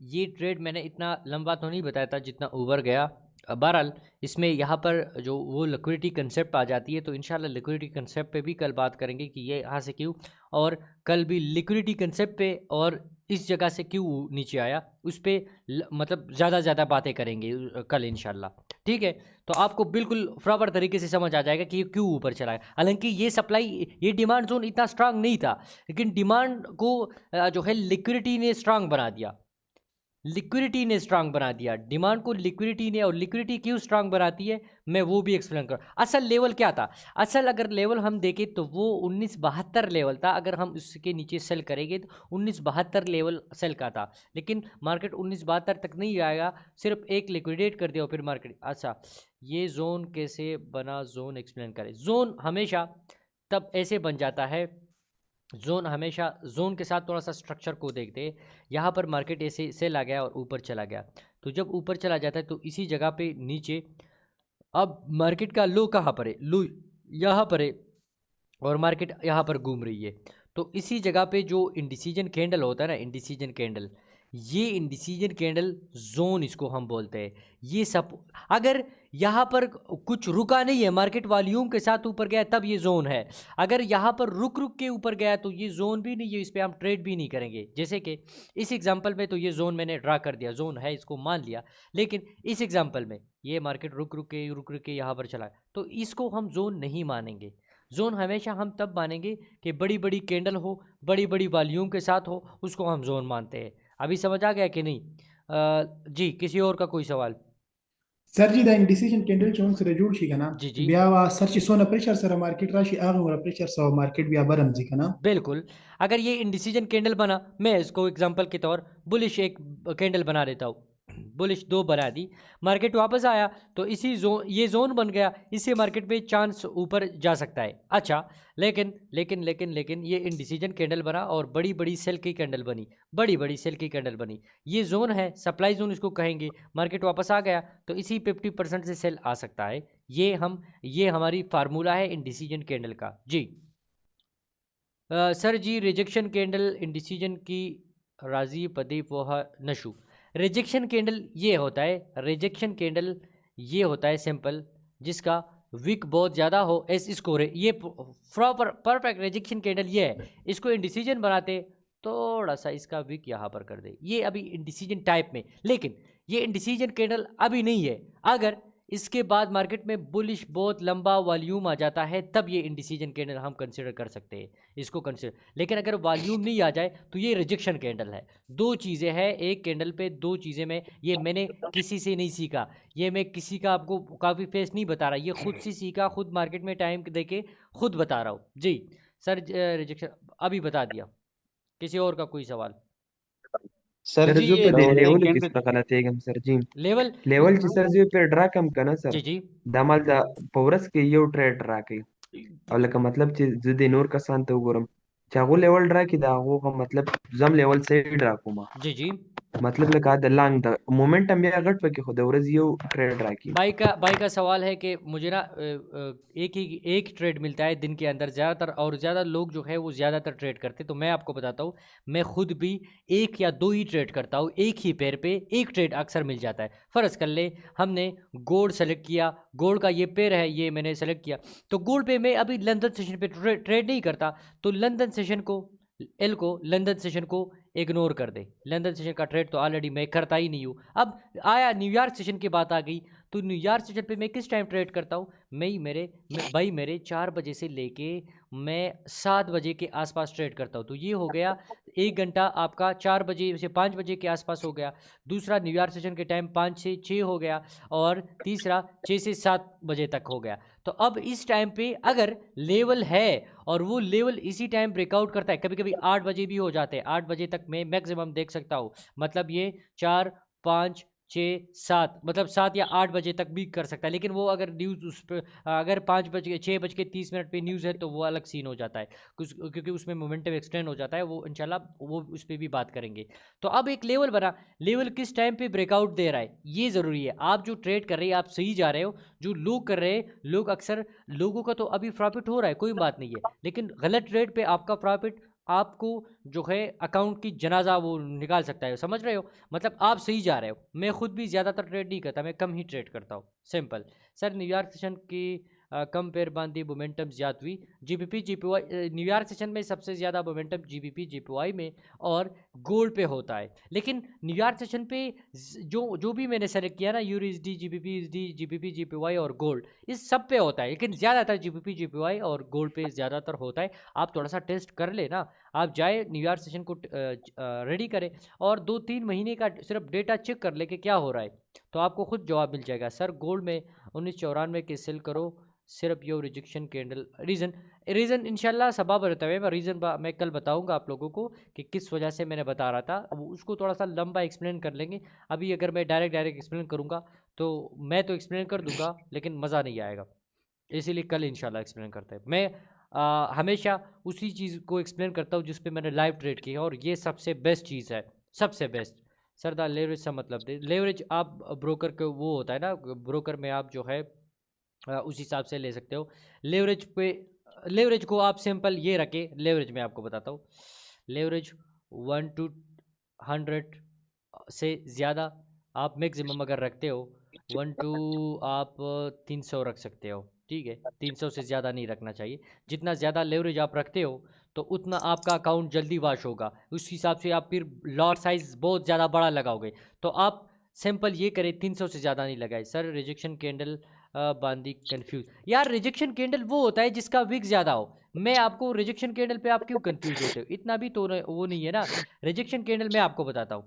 ये ट्रेड मैंने इतना लंबा तो नहीं बताया था जितना ओवर गया। बहरहाल इसमें यहाँ पर जो वो लिक्विडिटी कंसेप्ट आ जाती है, तो इंशाल्लाह लिक्विडिटी कंसेप्ट पे भी कल बात करेंगे कि ये यहाँ से क्यों, और कल भी लिक्विडिटी कंसेप्ट पे और इस जगह से क्यों नीचे आया उस पर मतलब ज़्यादा बातें करेंगे कल इंशाल्लाह। ठीक है, तो आपको बिल्कुल प्रॉपर तरीके से समझ आ जाएगा कि ये क्यों ऊपर चला है। हालांकि ये डिमांड जोन इतना स्ट्रांग नहीं था, लेकिन डिमांड को जो है लिक्विडिटी ने स्ट्रांग बना दिया। डिमांड को लिक्विडिटी ने, और लिक्विडिटी क्यों स्ट्रांग बनाती है मैं वो भी एक्सप्लेन कर। असल लेवल क्या था, असल अगर लेवल हम देखें तो वो 1972 लेवल था। अगर हम उसके नीचे सेल करेंगे तो 1972 लेवल सेल का था, लेकिन मार्केट 1972 तक नहीं आएगा, सिर्फ एक लिक्विडेट कर दिया फिर मार्केट। अच्छा, ये जोन कैसे बना, जोन एक्सप्लेन करें। जोन हमेशा तब ऐसे बन जाता है, जोन के साथ थोड़ा सा स्ट्रक्चर को देखते हैं। यहाँ पर मार्केट ऐसे सेल आ गया और ऊपर चला गया, तो जब ऊपर चला जाता है तो इसी जगह पे नीचे, अब मार्केट का लो कहाँ पर है, लो यहाँ पर है, और मार्केट यहाँ पर घूम रही है। तो इसी जगह पे जो इंडिसीजन कैंडल होता है ना, इंडिसीजन कैंडल, ये इंडिसीजन कैंडल जोन इसको हम बोलते हैं। ये सब अगर यहाँ पर कुछ रुका नहीं है, मार्केट वॉल्यूम के साथ ऊपर गया तब ये जोन है। अगर यहाँ पर रुक के ऊपर गया तो ये जोन भी नहीं है, इस पर हम ट्रेड भी नहीं करेंगे। जैसे कि इस एग्जांपल में तो ये जोन मैंने ड्रा कर दिया, जोन है इसको मान लिया, लेकिन इस एग्जांपल में ये मार्केट रुक के यहाँ पर चला, तो इसको हम जोन नहीं मानेंगे। जोन हमेशा हम तब मानेंगे कि बड़ी कैंडल हो, बड़ी वॉल्यूम के साथ हो, उसको हम जोन मानते हैं। अभी समझ आ गया कि नहीं? जी, किसी और का कोई सवाल? Sir ji, the indecision candle चोन से जुड़ शी ना जी बिया वा सर ची सोना प्रेशर सर मार्केट राशि आग मोरा प्रेशर सो मार्केट बिया बरम जी ना। बिल्कुल, अगर ये इंडिसीजन कैंडल बना, मैं इसको एग्जांपल के तौर बुलिश एक कैंडल बना देता हूँ, बुलिश 2 बना दी, मार्केट वापस आया तो इसी जोन, ये जोन बन गया, इससे मार्केट पे चांस ऊपर जा सकता है। अच्छा, लेकिन लेकिन लेकिन लेकिन ये इनडिसीजन कैंडल बना और बड़ी बड़ी सेल की कैंडल बनी, बड़ी बड़ी सेल की कैंडल बनी। ये जोन है, सप्लाई जोन इसको कहेंगे। मार्केट वापस आ गया तो इसी 50% से सेल आ सकता है। ये हमारी फार्मूला है इनडिसीजन कैंडल का जी। सर जी, रिजेक्शन कैंडल इंडिसीजन की राजी प्रदीप वह नशु। रिजेक्शन कैंडल ये होता है, रिजेक्शन कैंडल ये होता है सिंपल, जिसका विक बहुत ज़्यादा हो, एस स्कोर है, ये प्रॉपर परफेक्ट रिजेक्शन कैंडल ये है। इसको इंडिसीजन बनाते थोड़ा सा इसका विक यहाँ पर कर दे, ये अभी इंडिसीजन टाइप में, लेकिन ये इंडिसीजन कैंडल अभी नहीं है। अगर इसके बाद मार्केट में बुलिश बहुत लंबा वॉल्यूम आ जाता है तब ये इंडिसीजन कैंडल हम कंसिडर कर सकते हैं, इसको कंसिडर। लेकिन अगर वॉल्यूम नहीं आ जाए तो ये रिजेक्शन कैंडल है। दो चीज़ें हैं एक कैंडल पे, दो चीज़ें में, ये मैंने किसी से नहीं सीखा, ये मैं किसी का आपको काफ़ी फेस नहीं बता रहा, ये खुद से सीखा, खुद मार्केट में टाइम देके खुद बता रहा हूँ जी। सर रिजेक्शन अभी बता दिया। किसी और का कोई सवाल? सर सर जी जो ये पे लेवल किस कैंडल प्रकार तेगम सर जी लेवल लेवलची सर जो पे ड्रा कम कना सर जी जी दामाल दा पौरस के यो ट्रेड ड्रा के अवला का मतलब ची जुदे नूर का शांत उगरम चागो लेवल ड्रा की दागो का मतलब जम लेवल से ड्रा कुमा जी जी। मतलब लगा द लांग द मोमेंटम या गट पे के खुद औरज यो ट्रेड ड्रा की भाई का सवाल है कि मुझे ना एक ट्रेड मिलता है दिन के अंदर ज़्यादातर, और ज़्यादा लोग जो है वो ज़्यादातर ट्रेड करते हैं। तो मैं आपको बताता हूँ, मैं खुद भी एक या दो ही ट्रेड करता हूँ, एक ही पेयर पे एक ट्रेड अक्सर मिल जाता है। फ़र्ज़ कर ले हमने गोल्ड सेलेक्ट किया, गोल्ड का ये पेयर है, ये मैंने सेलेक्ट किया, तो गोल्ड पे मैं अभी लंदन सेशन पे ट्रेड नहीं करता, तो लंदन सेशन को लंदन सेशन को इग्नोर कर दे। लंदन सेशन का ट्रेड तो ऑलरेडी मैं करता ही नहीं हूँ। अब आया न्यूयॉर्क सेशन की बात आ गई, तो न्यूयॉर्क सेशन पे मैं किस टाइम ट्रेड करता हूँ? भाई मेरे 4 बजे से लेके मैं 7 बजे के आसपास ट्रेड करता हूँ। तो ये हो गया 1 घंटा आपका, 4 बजे से 5 बजे के आसपास हो गया। दूसरा न्यूयॉर्क सेशन के टाइम 5 से 6 हो गया, और तीसरा 6 से 7 बजे तक हो गया। तो अब इस टाइम पे अगर लेवल है और वो लेवल इसी टाइम ब्रेकआउट करता है, कभी कभी 8 बजे भी हो जाते हैं, 8 बजे तक मैं मैक्सिमम देख सकता हूँ। मतलब ये 4 5 6 7, मतलब 7 या 8 बजे तक भी कर सकता है। लेकिन वो अगर न्यूज़ उस पर अगर 6:30 पे न्यूज़ है तो वो अलग सीन हो जाता है कुछ, क्योंकि उसमें मोमेंटम एक्सटेंड हो जाता है। वो इंशाल्लाह वो उस पर भी बात करेंगे। तो अब एक लेवल बना, लेवल किस टाइम पे ब्रेकआउट दे रहा है ये ज़रूरी है। आप जो ट्रेड कर रहे हैं आप सही जा रहे हो, जो लोग कर रहे हैं, लोग अक्सर लोगों का तो अभी प्रॉफिट हो रहा है, कोई बात नहीं है, लेकिन गलत ट्रेड पे आपका प्रॉफिट आपको जो है अकाउंट की जनाजा वो निकाल सकता है, समझ रहे हो? मतलब आप सही जा रहे हो। मैं खुद भी ज़्यादातर ट्रेड नहीं करता, मैं कम ही ट्रेड करता हूँ, सिंपल। सर न्यूयॉर्क सेशन की कम पेयर बांधी मोमेंटम ज़्यादा हुई, जीबीपी जीपीवाई न्यूयॉर्क सेशन में सबसे ज़्यादा मोमेंटम जीबीपी जीपीवाई में और गोल्ड पे होता है। लेकिन न्यूयॉर्क सेशन पे जो भी मैंने सेलेक्ट किया ना, यूएसडी जीबीपी जीपीवाई और गोल्ड, इस सब पे होता है, लेकिन ज़्यादातर जीबीपी जीपीवाई और गोल्ड पे ज़्यादातर होता है। आप थोड़ा सा टेस्ट कर ले ना, आप जाए न्यूयॉर्क सेशन को रेडी करें और 2-3 महीने का सिर्फ डेटा चेक कर ले कि क्या हो रहा है, तो आपको खुद जवाब मिल जाएगा। सर गोल्ड में 1994 के सेल करो सिर्फ यो रिजेक्शन कैंडल रीज़न इंशाल्लाह सबब रहता है। मैं कल बताऊंगा आप लोगों को कि किस वजह से मैंने बता रहा था, उसको थोड़ा सा लंबा एक्सप्लेन कर लेंगे। अभी अगर मैं डायरेक्ट एक्सप्लेन करूंगा तो मैं तो एक्सप्लेन कर दूंगा लेकिन मज़ा नहीं आएगा, इसीलिए कल इंशाल्लाह एक्सप्लेन करते हैं। मैं हमेशा उसी चीज़ को एक्सप्लेन करता हूँ जिस पे मैंने लाइव ट्रेड किया, और ये सबसे बेस्ट चीज़ है, सबसे बेस्ट। सरदार लेवरेज से मतलब दे, लेवरेज आप ब्रोकर के वो होता है ना, ब्रोकर में आप जो है उस हिसाब से ले सकते हो। लेवरेज को आप सिंपल ये रखे, लेवरेज में आपको बताता हूँ, लेवरेज 1 to 100 से ज़्यादा आप मैक्सिमम अगर रखते हो, 1 to आप 300 रख सकते हो, ठीक है। 300 से ज़्यादा नहीं रखना चाहिए। जितना ज़्यादा लेवरेज आप रखते हो तो उतना आपका अकाउंट जल्दी वॉश होगा, उस हिसाब से आप फिर लॉट साइज़ बहुत ज़्यादा बड़ा लगाओगे। तो आप सिंपल ये करें, 300 से ज़्यादा नहीं लगाए। सर रिजेक्शन कैंडल बांदी कंफ्यूज, यार रिजेक्शन कैंडल वो होता है जिसका विक ज़्यादा हो। मैं आपको रिजेक्शन कैंडल पे आप क्यों कंफ्यूज होते हो, इतना भी तो वो नहीं है ना। रिजेक्शन कैंडल मैं आपको बताता हूँ,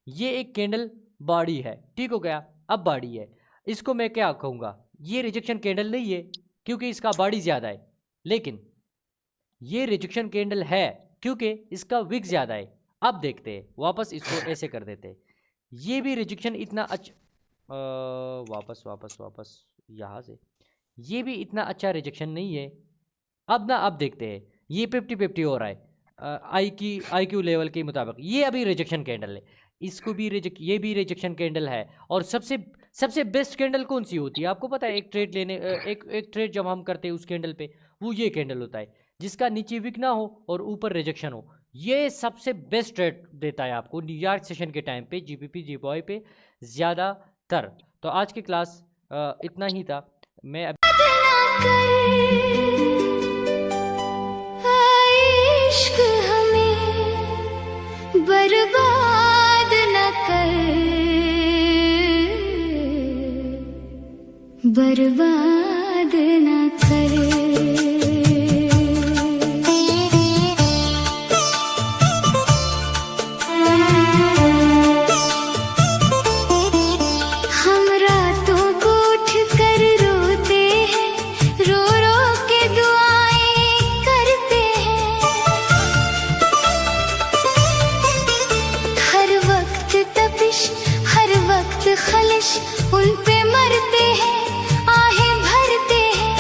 ये एक कैंडल बॉडी है, ठीक हो गया। अब बॉडी है, इसको मैं क्या कहूँगा, ये रिजेक्शन कैंडल नहीं है क्योंकि इसका बॉडी ज़्यादा है, लेकिन ये रिजेक्शन कैंडल है क्योंकि इसका विक ज़्यादा है। अब देखते हैं, वापस इसको ऐसे कर देते हैं, ये भी रिजेक्शन इतना अच्छा वापस वापस वापस यहाँ से, ये भी इतना अच्छा रिजेक्शन नहीं है। अब देखते हैं, ये 50-50 हो रहा है आई क्यू लेवल के मुताबिक। ये अभी रिजेक्शन कैंडल है, इसको भी ये भी रिजेक्शन कैंडल है। और सबसे बेस्ट कैंडल कौन सी होती है आपको पता है? एक ट्रेड जब हम करते हैं उस कैंडल पे, वो ये कैंडल होता है जिसका नीचे विक ना हो और ऊपर रिजेक्शन हो। ये सबसे बेस्ट ट्रेड देता है आपको न्यूयॉर्क सेशन के टाइम पे, जीबीपी जीबॉय पे ज़्यादातर। तो आज की क्लास इतना ही था। मैं इश्क हमें बर्बाद न कर, बर्बाद न कर। हम रातों को उठ कर रोते हैं, रो रो के दुआएं करते हैं। हर वक्त तपिश, हर वक्त खलिश, उन पे मरते हैं, आहें भरते हैं।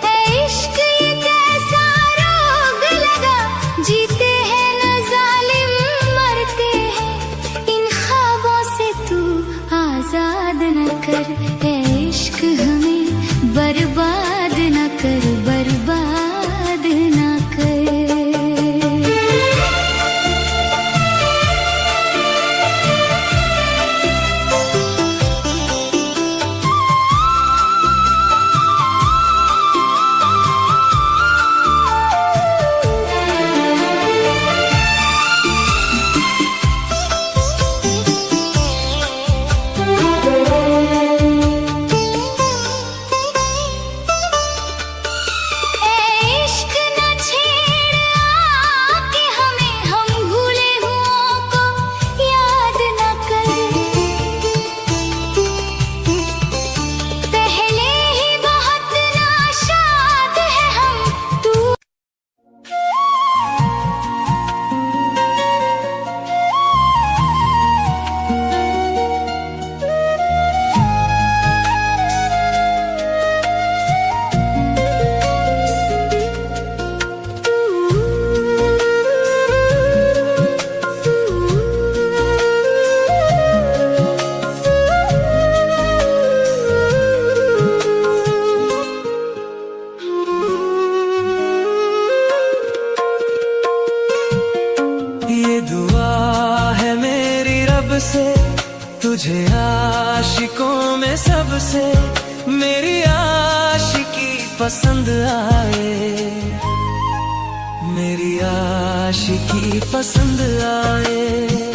ऐ इश्क ये कैसा रोग लगा, जीते हैं न जालिम मरते हैं। इन ख्वाबों से तू आजाद न कर, ऐ इश्क हमें बर्बाद न कर, बर्बाद न कर। इश्क न छेड़ आके हमें, हम भूले हुओं को याद न कर। पहले ही बहुत नाशाद है हम, तू ये दुआ है मेरी रब से, तुझे आशिकों में सबसे मेरी आशिकी पसंद आए, मेरी आशिकी पसंद आए।